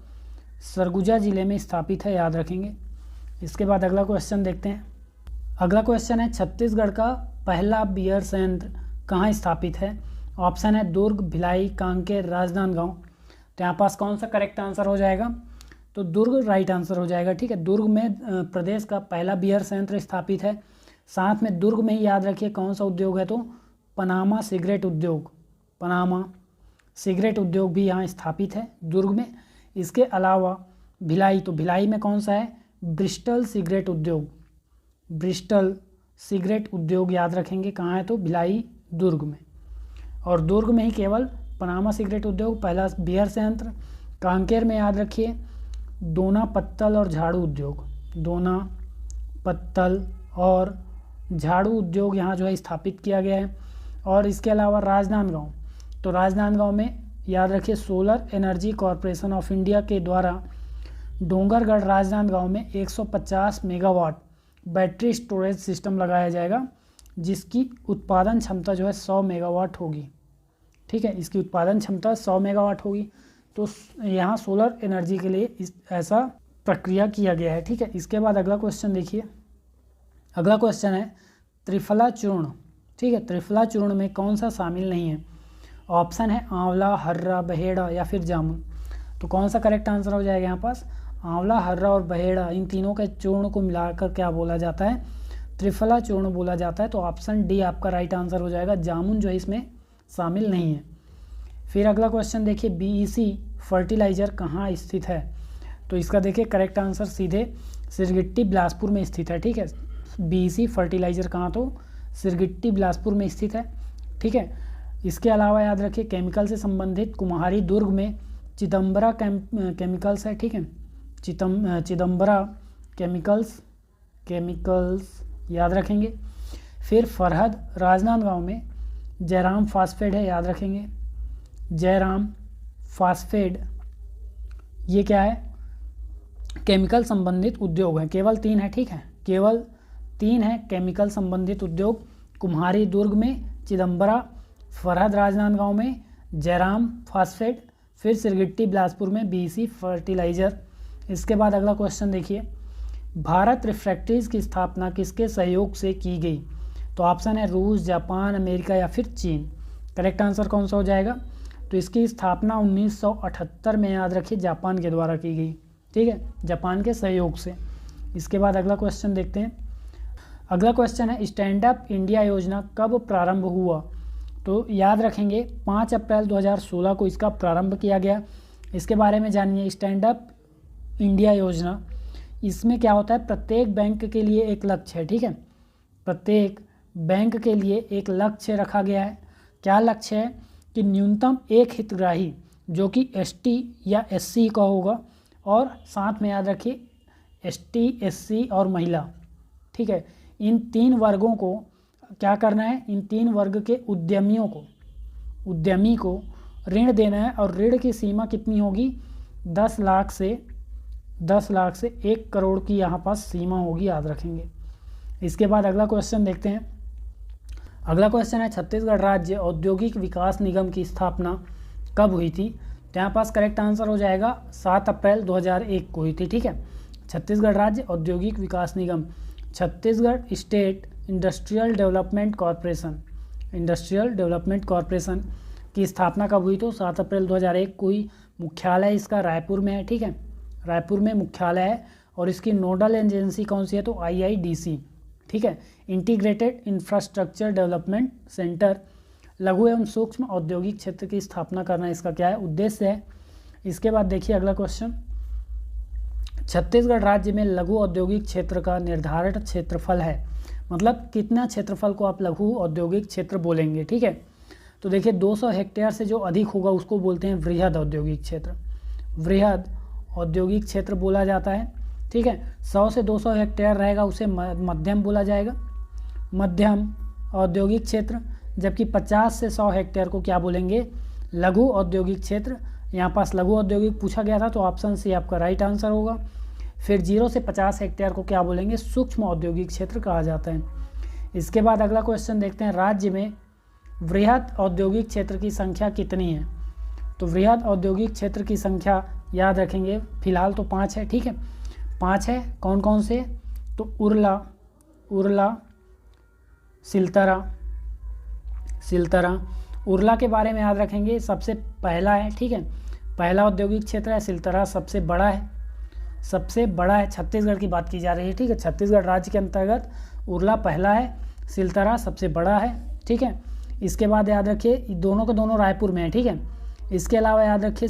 सरगुजा जिले में स्थापित है, याद रखेंगे। इसके बाद अगला क्वेश्चन देखते हैं। अगला क्वेश्चन है, छत्तीसगढ़ का पहला बियर संयंत्र कहाँ स्थापित है? ऑप्शन है दुर्ग, भिलाई, कांकेर, राजनांदगांव। तो यहाँ पास कौन सा करेक्ट आंसर हो जाएगा? तो दुर्ग राइट आंसर हो जाएगा, ठीक है। दुर्ग में प्रदेश का पहला बियर संयंत्र स्थापित है। साथ में दुर्ग में ही याद रखिए कौन सा उद्योग है? तो पनामा सिगरेट उद्योग, पनामा सिगरेट उद्योग भी यहाँ स्थापित है दुर्ग में। इसके अलावा भिलाई, तो भिलाई में कौन सा है? ब्रिस्टल सिगरेट उद्योग, ब्रिस्टल सिगरेट उद्योग याद रखेंगे कहाँ है? तो भिलाई, दुर्ग में। और दुर्ग में ही केवल पनामा सिगरेट उद्योग पहला बियर संयंत्र। कांकेर में याद रखिए दोना पत्तल और झाड़ू उद्योग, दोना पत्तल और झाड़ू उद्योग यहाँ जो है स्थापित किया गया है। और इसके अलावा राजनांदगांव, तो राजनांदगांव में याद रखिए solar energy corporation of India के द्वारा डोंगरगढ़ राजनांदगांव में 150 मेगावाट बैटरी स्टोरेज सिस्टम लगाया जाएगा, जिसकी उत्पादन क्षमता जो है 100 मेगावाट होगी, ठीक है, इसकी उत्पादन क्षमता 100 मेगावाट होगी। तो यहाँ सोलर एनर्जी के लिए ऐसा प्रक्रिया किया गया है, ठीक है। इसके बाद अगला क्वेश्चन देखिए, अगला क्वेश्चन है त्रिफला चूर्ण, ठीक है, त्रिफला चूर्ण में कौन सा शामिल नहीं है? ऑप्शन है आंवला, हर्रा, बहेड़ा या फिर जामुन। तो कौन सा करेक्ट आंसर हो जाएगा यहाँ पास? आंवला, हर्रा और बहेड़ा, इन तीनों के चूर्ण को मिलाकर क्या बोला जाता है? त्रिफला चूर्ण बोला जाता है। तो ऑप्शन डी आपका राइट आंसर हो जाएगा, जामुन जो है इसमें शामिल नहीं है। फिर अगला क्वेश्चन देखिए, बीईसी फर्टिलाइज़र कहाँ स्थित है? तो इसका देखिए करेक्ट आंसर सीधे सिरगिट्टी बिलासपुर में स्थित है, ठीक है। बीईसी फर्टिलाइज़र कहाँ, तो सिरगिट्टी बिलासपुर में स्थित है, ठीक है। इसके अलावा याद रखिए केमिकल से संबंधित कुम्हारी दुर्ग में चिदम्बरा केमिकल्स है, ठीक है। चिदम्बरा केमिकल्स याद रखेंगे। फिर फरहद राजनांदगांव में जयराम फास्फेट है, याद रखेंगे। जयराम फास्फेट ये क्या है, केमिकल संबंधित उद्योग है, केवल 3 है, ठीक है, केवल 3 है केमिकल संबंधित उद्योग, कुम्हारी दुर्ग में, चिदम्बरा, फरहद राजनांदगांव में जयराम फास्फेट, फिर सिरगिट्टी बिलासपुर में बीईसी फर्टिलाइज़र। इसके बाद अगला क्वेश्चन देखिए, भारत रिफ्रैक्टरीज की स्थापना किसके सहयोग से की गई? तो ऑप्शन है रूस, जापान, अमेरिका या फिर चीन। करेक्ट आंसर कौन सा हो जाएगा? तो इसकी स्थापना 1978 में याद रखिए जापान के द्वारा की गई, ठीक है, जापान के सहयोग से। इसके बाद अगला क्वेश्चन देखते हैं। अगला क्वेश्चन है स्टैंड अप इंडिया योजना कब प्रारंभ हुआ? तो याद रखेंगे 5 अप्रैल 2016 को इसका प्रारंभ किया गया। इसके बारे में जानिए। स्टैंड अप इंडिया योजना, इसमें क्या होता है, प्रत्येक बैंक के लिए एक लक्ष्य है, ठीक है, प्रत्येक बैंक के लिए एक लक्ष्य रखा गया है। क्या लक्ष्य है कि न्यूनतम एक हितग्राही जो कि एसटी या एससी का होगा, और साथ में याद रखिए एसटी, एससी और महिला, ठीक है, इन 3 वर्गों को क्या करना है, इन 3 वर्ग के उद्यमी को ऋण देना है, और ऋण की सीमा कितनी होगी, 10 लाख से 1 करोड़ की यहाँ पास सीमा होगी, याद रखेंगे। इसके बाद अगला क्वेश्चन देखते हैं। अगला क्वेश्चन है छत्तीसगढ़ राज्य औद्योगिक विकास निगम की स्थापना कब हुई थी? तो यहाँ पास करेक्ट आंसर हो जाएगा 7 अप्रैल 2001 को हुई थी, ठीक है। छत्तीसगढ़ राज्य औद्योगिक विकास निगम, Chhattisgarh state industrial development corporation की स्थापना कब हुई? तो 7 अप्रैल 2001 को हुई। मुख्यालय इसका रायपुर में है, ठीक है, रायपुर में मुख्यालय है, और इसकी नोडल एजेंसी कौन सी है? तो IIDC, ठीक है, इंटीग्रेटेड इंफ्रास्ट्रक्चर डेवलपमेंट सेंटर। लघु एवं सूक्ष्म औद्योगिक क्षेत्र की स्थापना करना इसका क्या है, उद्देश्य है। इसके बाद देखिए अगला क्वेश्चन, छत्तीसगढ़ राज्य में लघु औद्योगिक क्षेत्र का निर्धारित क्षेत्रफल है, मतलब कितना क्षेत्रफल को आप लघु औद्योगिक क्षेत्र बोलेंगे, ठीक है। तो देखिए 200 हेक्टेयर से जो अधिक होगा उसको बोलते हैं वृहद औद्योगिक क्षेत्र, वृहद औद्योगिक क्षेत्र बोला जाता है, ठीक है। 100 से 200 हेक्टेयर रहेगा उसे मध्यम बोला जाएगा, मध्यम औद्योगिक क्षेत्र, जबकि 50 से 100 हेक्टेयर को क्या बोलेंगे, लघु औद्योगिक क्षेत्र। यहाँ पास लघु औद्योगिक पूछा गया था, तो ऑप्शन सी आपका राइट आंसर होगा। फिर 0 से 50 हेक्टेयर को क्या बोलेंगे, सूक्ष्म औद्योगिक क्षेत्र कहा जाता है। इसके बाद अगला क्वेश्चन देखते हैं, राज्य में वृहद औद्योगिक क्षेत्र की संख्या कितनी है? तो वृहद औद्योगिक क्षेत्र की संख्या याद रखेंगे फिलहाल तो 5 है, ठीक है, 5 है। कौन कौन से? तो उरला, सिलतरा। उरला के बारे में याद रखेंगे, सबसे पहला है, ठीक है, पहला औद्योगिक क्षेत्र है। सिलतरा सबसे बड़ा है, छत्तीसगढ़ की बात की जा रही है, ठीक है, छत्तीसगढ़ राज्य के अंतर्गत उरला पहला है, सिलतरा सबसे बड़ा है, ठीक है। इसके बाद याद रखिए दोनों के दोनों रायपुर में है, ठीक है। इसके अलावा याद रखिए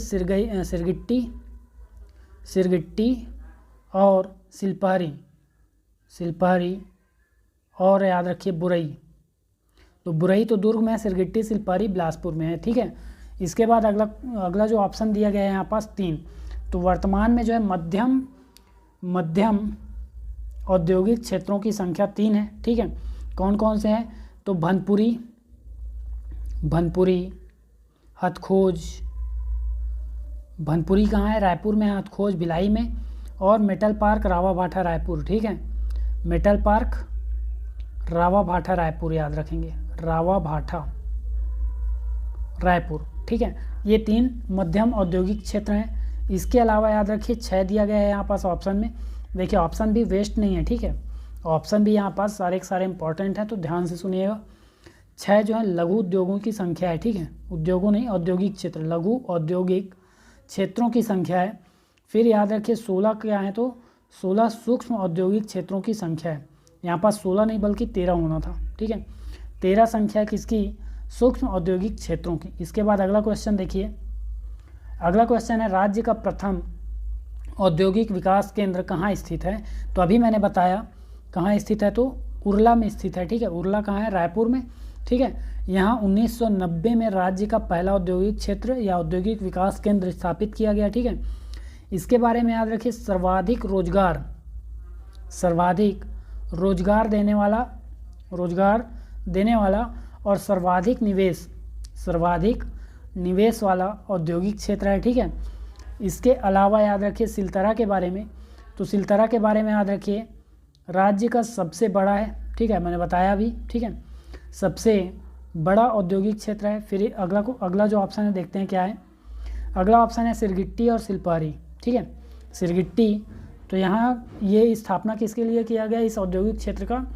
सिरगिट्टी और सिलपहरी और याद रखिए बुरई। तो बुरई तो दुर्ग में है, सिरगिट्टी सिलपहरी बिलासपुर में है, ठीक है। इसके बाद अगला जो ऑप्शन दिया गया है यहाँ पास 3, तो वर्तमान में जो है मध्यम औद्योगिक क्षेत्रों की संख्या 3 है, ठीक है। कौन कौन से हैं? तो भनपुरी, हथखोज, भनपुरी कहाँ है? रायपुर में है, हथखोज भिलाई में, और मेटल पार्क रावाभाठा रायपुर, ठीक है, मेटल पार्क रावाभाठा रायपुर, याद रखेंगे रावाभाठा रायपुर, ठीक है। ये 3 मध्यम औद्योगिक क्षेत्र हैं। इसके अलावा याद रखिए 6 दिया गया है यहाँ पास ऑप्शन में। देखिए ऑप्शन भी वेस्ट नहीं है, ठीक है, ऑप्शन भी यहाँ पास सारे के सारे इंपॉर्टेंट हैं, तो ध्यान से सुनिएगा। 6 जो है लघु उद्योगों की संख्या है, ठीक है, उद्योगों नहीं औद्योगिक क्षेत्र, लघु औद्योगिक क्षेत्रों की संख्या है। फिर याद रखिए 16 क्या है? तो 16 सूक्ष्म औद्योगिक क्षेत्रों की संख्या है। यहाँ पास 16 नहीं बल्कि 13 होना था, ठीक है, 13 संख्या किसकी? सूक्ष्म औद्योगिक क्षेत्रों की। इसके बाद अगला क्वेश्चन देखिए। अगला क्वेश्चन है राज्य का प्रथम औद्योगिक विकास केंद्र कहाँ स्थित है? तो अभी मैंने बताया कहाँ स्थित है, तो उरला में स्थित है। ठीक है, उरला कहाँ है? रायपुर में। ठीक है, यहाँ 1990 में राज्य का पहला औद्योगिक क्षेत्र या औद्योगिक विकास केंद्र स्थापित किया गया। ठीक है, इसके बारे में याद रखिए, सर्वाधिक रोजगार देने वाला और सर्वाधिक निवेश वाला औद्योगिक क्षेत्र है। ठीक है, इसके अलावा याद रखिए सिलतरा के बारे में, तो सिलतरा के बारे में याद रखिए राज्य का सबसे बड़ा है। ठीक है, मैंने बताया भी। ठीक है, सबसे बड़ा औद्योगिक क्षेत्र है। फिर अगला जो ऑप्शन है देखते हैं क्या है। अगला ऑप्शन है सिरगिट्टी और सिलपारी। ठीक है, सिरगिट्टी, तो यहाँ ये स्थापना किसके लिए किया गया इस औद्योगिक क्षेत्र का?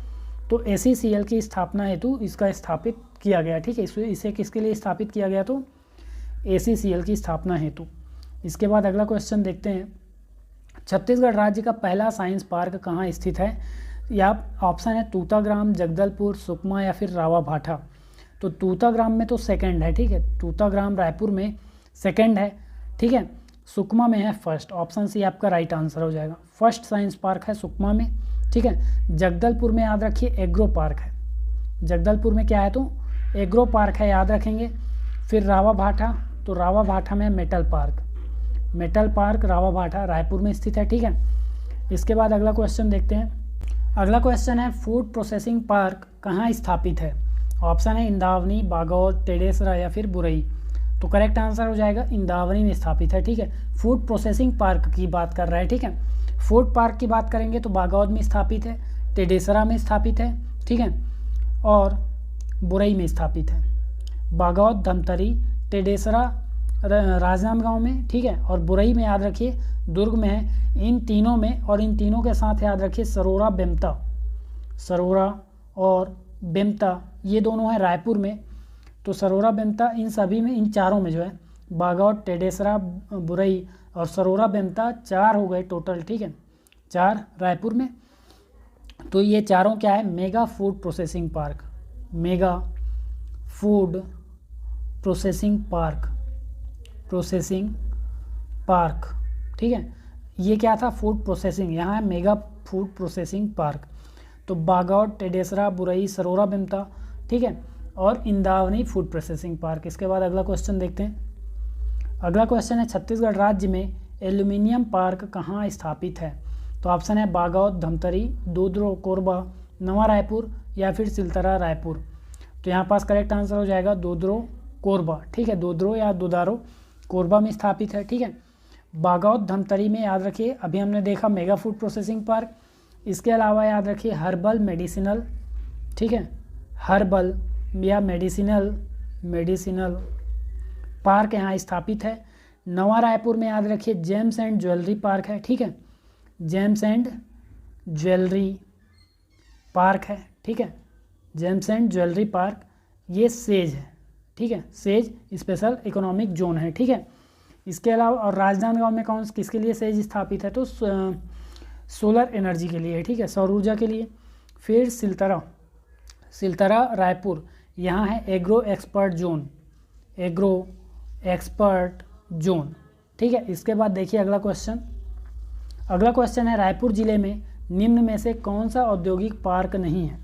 तो ACCL की स्थापना हेतु इसका स्थापित किया गया। ठीक है, इसे किसके लिए स्थापित किया गया? तो ACCL की स्थापना हेतु। इसके बाद अगला क्वेश्चन देखते हैं, छत्तीसगढ़ राज्य का पहला साइंस पार्क कहाँ स्थित है? या ऑप्शन है तूताग्राम, जगदलपुर, सुकमा या फिर रावाभाठा। तो तूताग्राम में तो सेकंड है। ठीक है, तूताग्राम रायपुर में सेकंड है। ठीक है, सुकमा में है फर्स्ट। ऑप्शन सी आपका राइट आंसर हो जाएगा। फर्स्ट साइंस पार्क है सुकमा में। ठीक है, जगदलपुर में याद रखिए एग्रो पार्क है। जगदलपुर में क्या है? तो एग्रो पार्क है, याद रखेंगे। फिर रावाभाठा, तो रावाभाठा में मेटल पार्क रावाभाठा रायपुर में स्थित है। ठीक है, इसके बाद अगला क्वेश्चन देखते हैं। अगला क्वेश्चन है फूड प्रोसेसिंग पार्क कहाँ स्थापित है? ऑप्शन है इंदावनी, बागौद, टेडेसरा या फिर बुरई। तो करेक्ट आंसर हो जाएगा इंदावनी में स्थापित है। ठीक है, फूड प्रोसेसिंग पार्क की बात कर रहा है। ठीक है, फूड पार्क की बात करेंगे तो बागौद में स्थापित है, टेडेसरा में स्थापित है। ठीक है, और बुरई में स्थापित है। बागौद, धमतरी, टेडेसरा राजनांदगांव में। ठीक है, और बुरई में याद रखिए दुर्ग में है। इन तीनों में, और इन तीनों के साथ याद रखिए सरोरा और बेमता, ये दोनों हैं रायपुर में। तो सरोरा, बेमता, इन सभी में, इन चारों में जो है बागौद, टेडेसरा, बुरई और सरोरा, बेमता 4 हो गए टोटल। ठीक है, 4 रायपुर में। तो ये चारों क्या है? Mega food processing park. ठीक है, ये क्या था? Food processing. यहाँ है मेगा फूड प्रोसेसिंग पार्क। तो बागौद, टेडेसरा, बुरई, सरोरा, बेमता। ठीक है, और इंदावनी फूड प्रोसेसिंग पार्क। इसके बाद अगला क्वेश्चन देखते हैं। अगला क्वेश्चन है छत्तीसगढ़ राज्य में एल्यूमिनियम पार्क कहाँ स्थापित है? तो ऑप्शन है बागौद, धमतरी, दोदरो, कोरबा, नवा रायपुर या फिर सिलतरा रायपुर। तो यहाँ पास करेक्ट आंसर हो जाएगा दोदरो, कोरबा। ठीक है, दोदरो या दोदारो कोरबा में स्थापित है। ठीक है, बागौद, धमतरी में याद रखिए अभी हमने देखा मेगा फूड प्रोसेसिंग पार्क। इसके अलावा याद रखिए हर्बल मेडिसिनल, ठीक है, हर्बल या मेडिसिनल पार्क यहाँ स्थापित है। नवा रायपुर में याद रखिए जेम्स एंड ज्वेलरी पार्क है। ठीक है, जेम्स एंड ज्वेलरी पार्क है। ठीक है, जेम्स एंड ज्वेलरी पार्क, ये सेज है। ठीक है, सेज स्पेशल इकोनॉमिक जोन है। ठीक है, इसके अलावा और राजनांदगांव में किसके लिए सेज स्थापित है? तो सोलर एनर्जी के लिए। ठीक है, सौर ऊर्जा के लिए। फिर सिलतरा रायपुर, यहाँ है एग्रो एक्सपर्ट जोन। ठीक है, इसके बाद देखिए अगला क्वेश्चन है रायपुर जिले में निम्न में से कौन सा औद्योगिक पार्क नहीं है?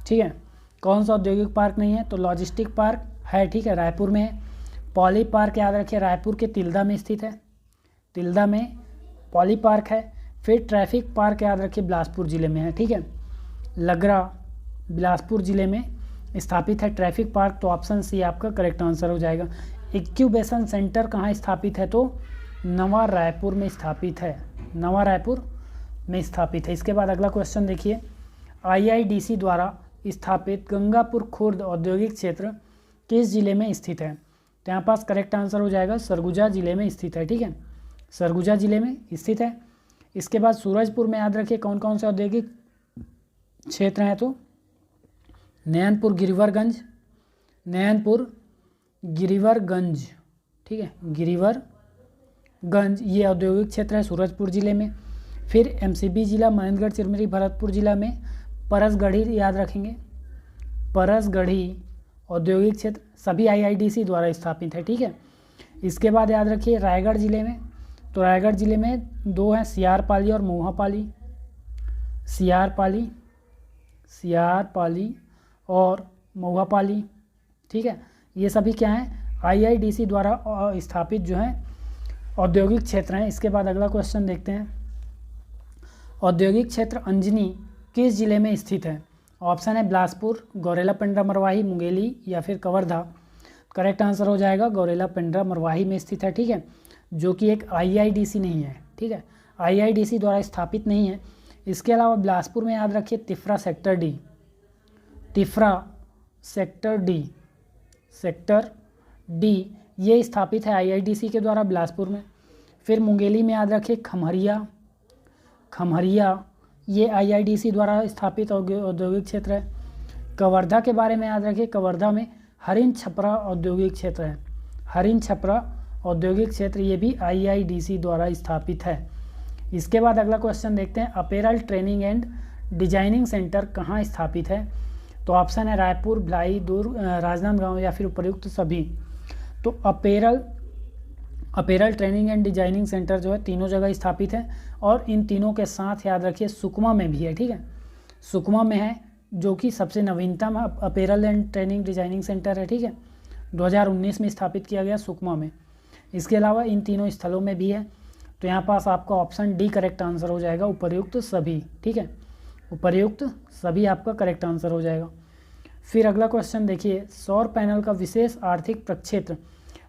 ठीक है, कौन सा औद्योगिक पार्क नहीं है? तो लॉजिस्टिक पार्क है। ठीक है, रायपुर में है। पॉली पार्क याद रखिए रायपुर के तिल्दा में स्थित है, तिल्दा में पॉली पार्क है। फिर ट्रैफिक पार्क याद रखिए बिलासपुर जिले में है। ठीक है, लगरा बिलासपुर जिले में स्थापित है ट्रैफिक पार्क। तो ऑप्शन सी आपका करेक्ट आंसर हो जाएगा। इंक्यूबेशन सेंटर कहाँ स्थापित है? तो नवा रायपुर में स्थापित है, नवा रायपुर में स्थापित है। इसके बाद अगला क्वेश्चन देखिए, IIDC द्वारा स्थापित गंगापुर खुर्द औद्योगिक क्षेत्र किस जिले में स्थित है? तो यहाँ पास करेक्ट आंसर हो जाएगा सरगुजा जिले में स्थित है। ठीक है, सरगुजा जिले में स्थित है। इसके बाद सूरजपुर में याद रखिए कौन कौन से औद्योगिक क्षेत्र हैं? तो नैनपुर गिरिवरगंज, ठीक है, गिरिवरगंज ये औद्योगिक क्षेत्र है सूरजपुर जिले में। फिर MCB जिला महेंद्रगढ़, चिरमिरी, भरतपुर जिला में परसगढ़ी याद रखेंगे, परसगढ़ी औद्योगिक क्षेत्र सभी IIDC द्वारा स्थापित है। ठीक है, इसके बाद याद रखिए रायगढ़ जिले में तो रायगढ़ ज़िले में 2 हैं, सियारपाली और मोहापाली। सियारपाली और मोहापाली, ठीक है। ये सभी क्या हैं, आईआईडीसी द्वारा स्थापित जो हैं औद्योगिक क्षेत्र हैं। इसके बाद अगला क्वेश्चन देखते हैं, औद्योगिक क्षेत्र अंजनी किस जिले में स्थित है? ऑप्शन है बिलासपुर, गौरेला पेंड्रा मरवाही, मुंगेली या फिर कवर्धा। करेक्ट आंसर हो जाएगा गौरेला पेंड्रा मरवाही में स्थित है, ठीक है, जो कि एक आईआईडीसी नहीं है, ठीक है, आईआईडीसी द्वारा स्थापित नहीं है। इसके अलावा बिलासपुर में याद रखिए तिफरा सेक्टर डी ये स्थापित है आईआईडीसी के द्वारा बिलासपुर में। फिर मुंगेली में याद रखिए खमहरिया ये आईआईडीसी द्वारा स्थापित औद्योगिक क्षेत्र है। कवर्धा के बारे में याद रखिए, कवर्धा में हरिन छपरा औद्योगिक क्षेत्र है। हरिन छपरा औद्योगिक क्षेत्र ये भी आईआईडीसी द्वारा स्थापित है। इसके बाद अगला क्वेश्चन देखते हैं, apparel training and designing centre कहाँ स्थापित है? तो ऑप्शन है रायपुर, भिलाई, दुर्ग, राजनांदगांव या फिर उपर्युक्त सभी। तो apparel training and designing centre जो है तीनों जगह स्थापित है, और इन तीनों के साथ याद रखिए सुकमा में भी है, ठीक है, सुकमा में है, जो कि सबसे नवीनतम apparel and training designing centre है, ठीक है, 2019 में स्थापित किया गया सुकमा में। इसके अलावा इन तीनों स्थलों में भी है। तो यहाँ पास आपका ऑप्शन डी करेक्ट आंसर हो जाएगा, उपर्युक्त सभी, ठीक है, उपर्युक्त सभी आपका करेक्ट आंसर हो जाएगा। फिर अगला क्वेश्चन देखिए, सौर पैनल का विशेष आर्थिक प्रक्षेत्र।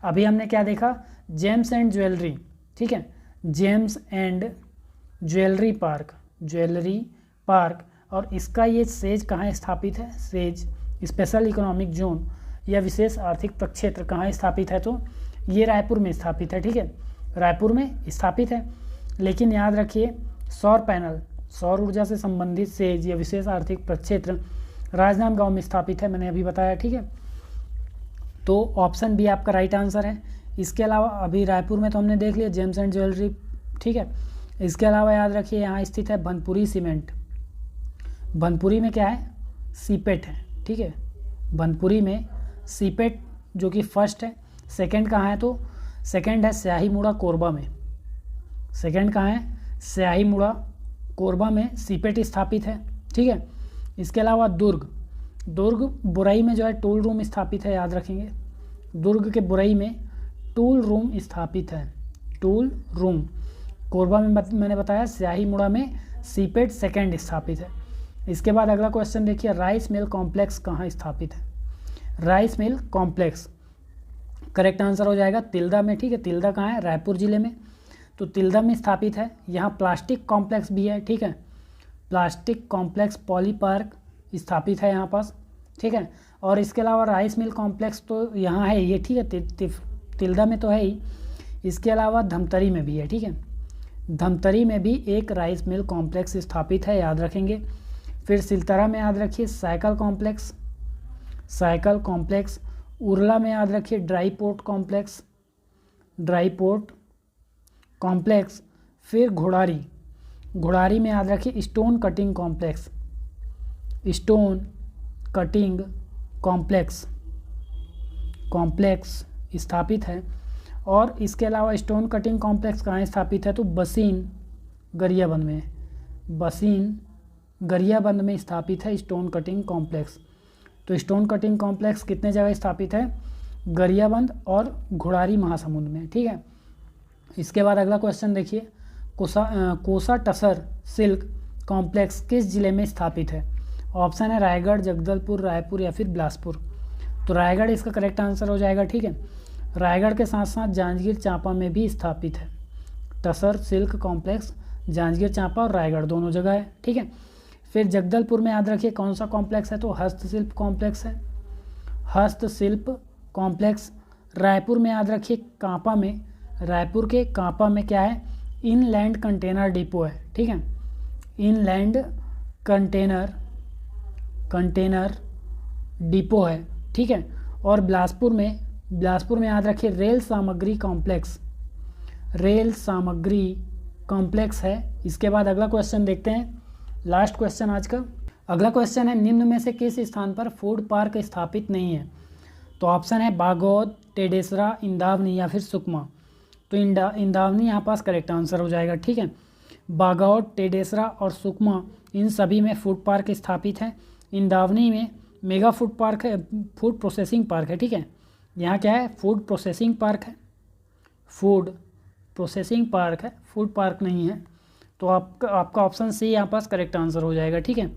अभी हमने क्या देखा, जेम्स एंड ज्वेलरी, ठीक है, जेम्स एंड ज्वेलरी पार्क, और इसका ये सेज कहाँ स्थापित है? सेज स्पेशल इकोनॉमिक जोन या विशेष आर्थिक प्रक्षेत्र कहाँ स्थापित है? तो ये रायपुर में स्थापित है, ठीक है, रायपुर में स्थापित है। लेकिन याद रखिए सौर पैनल, सौर ऊर्जा से संबंधित सेज या विशेष आर्थिक प्रक्षेत्र राजनांदगांव में स्थापित है, मैंने अभी बताया, ठीक है। तो ऑप्शन बी आपका राइट आंसर है। इसके अलावा अभी रायपुर में तो हमने देख लिया जेम्स एंड ज्वेलरी, ठीक है। इसके अलावा याद रखिए यहाँ स्थित है भनपुरी सीमेंट। भनपुरी में क्या है? सीपेट है, ठीक है, भनपुरी में सीपेट जो कि फर्स्ट है। सेकंड कहाँ है? तो सेकंड है स्याही मुड़ा कोरबा में। सेकंड कहाँ है? स्याही मुड़ा कोरबा में सीपेट स्थापित है, ठीक है। इसके अलावा दुर्ग बुरई में जो है टूल रूम स्थापित है, याद रखेंगे, दुर्ग के बुरई में टूल रूम स्थापित है, टूल रूम। कोरबा में मैंने बताया, स्याही मुड़ा में सीपेट सेकंड स्थापित है। इसके बाद अगला क्वेश्चन देखिए, राइस मिल कॉम्प्लेक्स कहाँ स्थापित है? Rice mill complex correct answer हो जाएगा तिल्दा में, ठीक है। तिल्दा कहाँ है? रायपुर जिले में। तो तिल्दा में स्थापित है। यहाँ प्लास्टिक कॉम्प्लेक्स भी है, ठीक है, प्लास्टिक कॉम्प्लेक्स पॉली पार्क स्थापित है यहाँ पास, ठीक है। और इसके अलावा राइस मिल कॉम्प्लेक्स तो यहाँ है ये, ठीक है, तिल्दा में तो है ही। इसके अलावा धमतरी में भी है, ठीक है, धमतरी में भी एक राइस मिल कॉम्प्लेक्स स्थापित है, याद रखेंगे। फिर सिलतरा में याद रखिए साइकिल कॉम्प्लेक्स। उरला में याद रखिए ड्राई पोर्ट कॉम्प्लेक्स। फिर घोड़ारी में याद रखिए स्टोन कटिंग कॉम्प्लेक्स स्थापित है। और इसके अलावा स्टोन कटिंग कॉम्प्लेक्स कहाँ स्थापित है? तो बसीन गरियाबंद में स्थापित है स्टोन कटिंग कॉम्प्लेक्स। तो स्टोन कटिंग कॉम्प्लेक्स कितने जगह स्थापित है? गरियाबंद और घोड़ारी महासमुंद में, ठीक है। इसके बाद अगला क्वेश्चन देखिए, कोसा टसर सिल्क कॉम्प्लेक्स किस जिले में स्थापित है? ऑप्शन है रायगढ़, जगदलपुर, रायपुर या फिर बिलासपुर। तो रायगढ़ इसका करेक्ट आंसर हो जाएगा, ठीक है। रायगढ़ के साथ साथ जांजगीर चांपा में भी स्थापित है टसर सिल्क कॉम्प्लेक्स। जांजगीर चांपा और रायगढ़ दोनों जगह है, ठीक है। फिर जगदलपुर में याद रखिए कौन सा कॉम्प्लेक्स है? तो हस्तशिल्प कॉम्प्लेक्स है, हस्तशिल्प कॉम्प्लेक्स। रायपुर में याद रखिए कांपा में, रायपुर के कांपा में क्या है? इनलैंड कंटेनर डिपो है, ठीक है, इनलैंड कंटेनर डिपो है, ठीक है। और बिलासपुर में याद रखिए रेल सामग्री कॉम्प्लेक्स है। इसके बाद अगला क्वेश्चन देखते हैं, लास्ट क्वेश्चन आज का। अगला क्वेश्चन है, निम्न में से किस स्थान पर फूड पार्क स्थापित नहीं है? तो ऑप्शन है बागौद, टेडेसरा, इंदावनी या फिर सुकमा। तो इंदावनी यहाँ पास करेक्ट आंसर हो जाएगा। ठीक है, बागौट, टेडेसरा और सुकमा इन सभी में फूड पार्क स्थापित हैं। इंदावनी में मेगा फूड पार्क है, फूड प्रोसेसिंग पार्क है। ठीक है, यहाँ क्या है, फूड प्रोसेसिंग पार्क है, फूड प्रोसेसिंग पार्क है, फूड पार्क नहीं है। तो आपका ऑप्शन सी यहाँ पास करेक्ट आंसर हो जाएगा। ठीक है,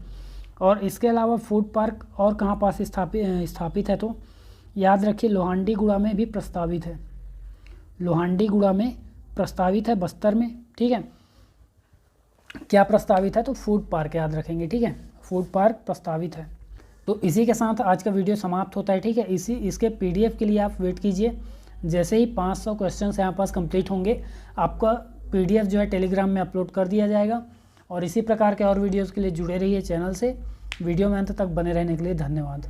और इसके अलावा फूड पार्क और कहाँ पास स्थापित है, तो याद रखिए लोहांडीगुड़ा में भी प्रस्तावित है, लोहांडीगुड़ा में प्रस्तावित है, बस्तर में। ठीक है, क्या प्रस्तावित है, तो फूड पार्क याद रखेंगे। ठीक है, फूड पार्क प्रस्तावित है। तो इसी के साथ आज का वीडियो समाप्त होता है। ठीक है, इसके पीडीएफ के लिए आप वेट कीजिए। जैसे ही 500 क्वेश्चन यहाँ पास कंप्लीट होंगे, आपका पीडीएफ जो है टेलीग्राम में अपलोड कर दिया जाएगा। और इसी प्रकार के और वीडियोज़ के लिए जुड़े रहिए चैनल से। वीडियो में अंत तक बने रहने के लिए धन्यवाद।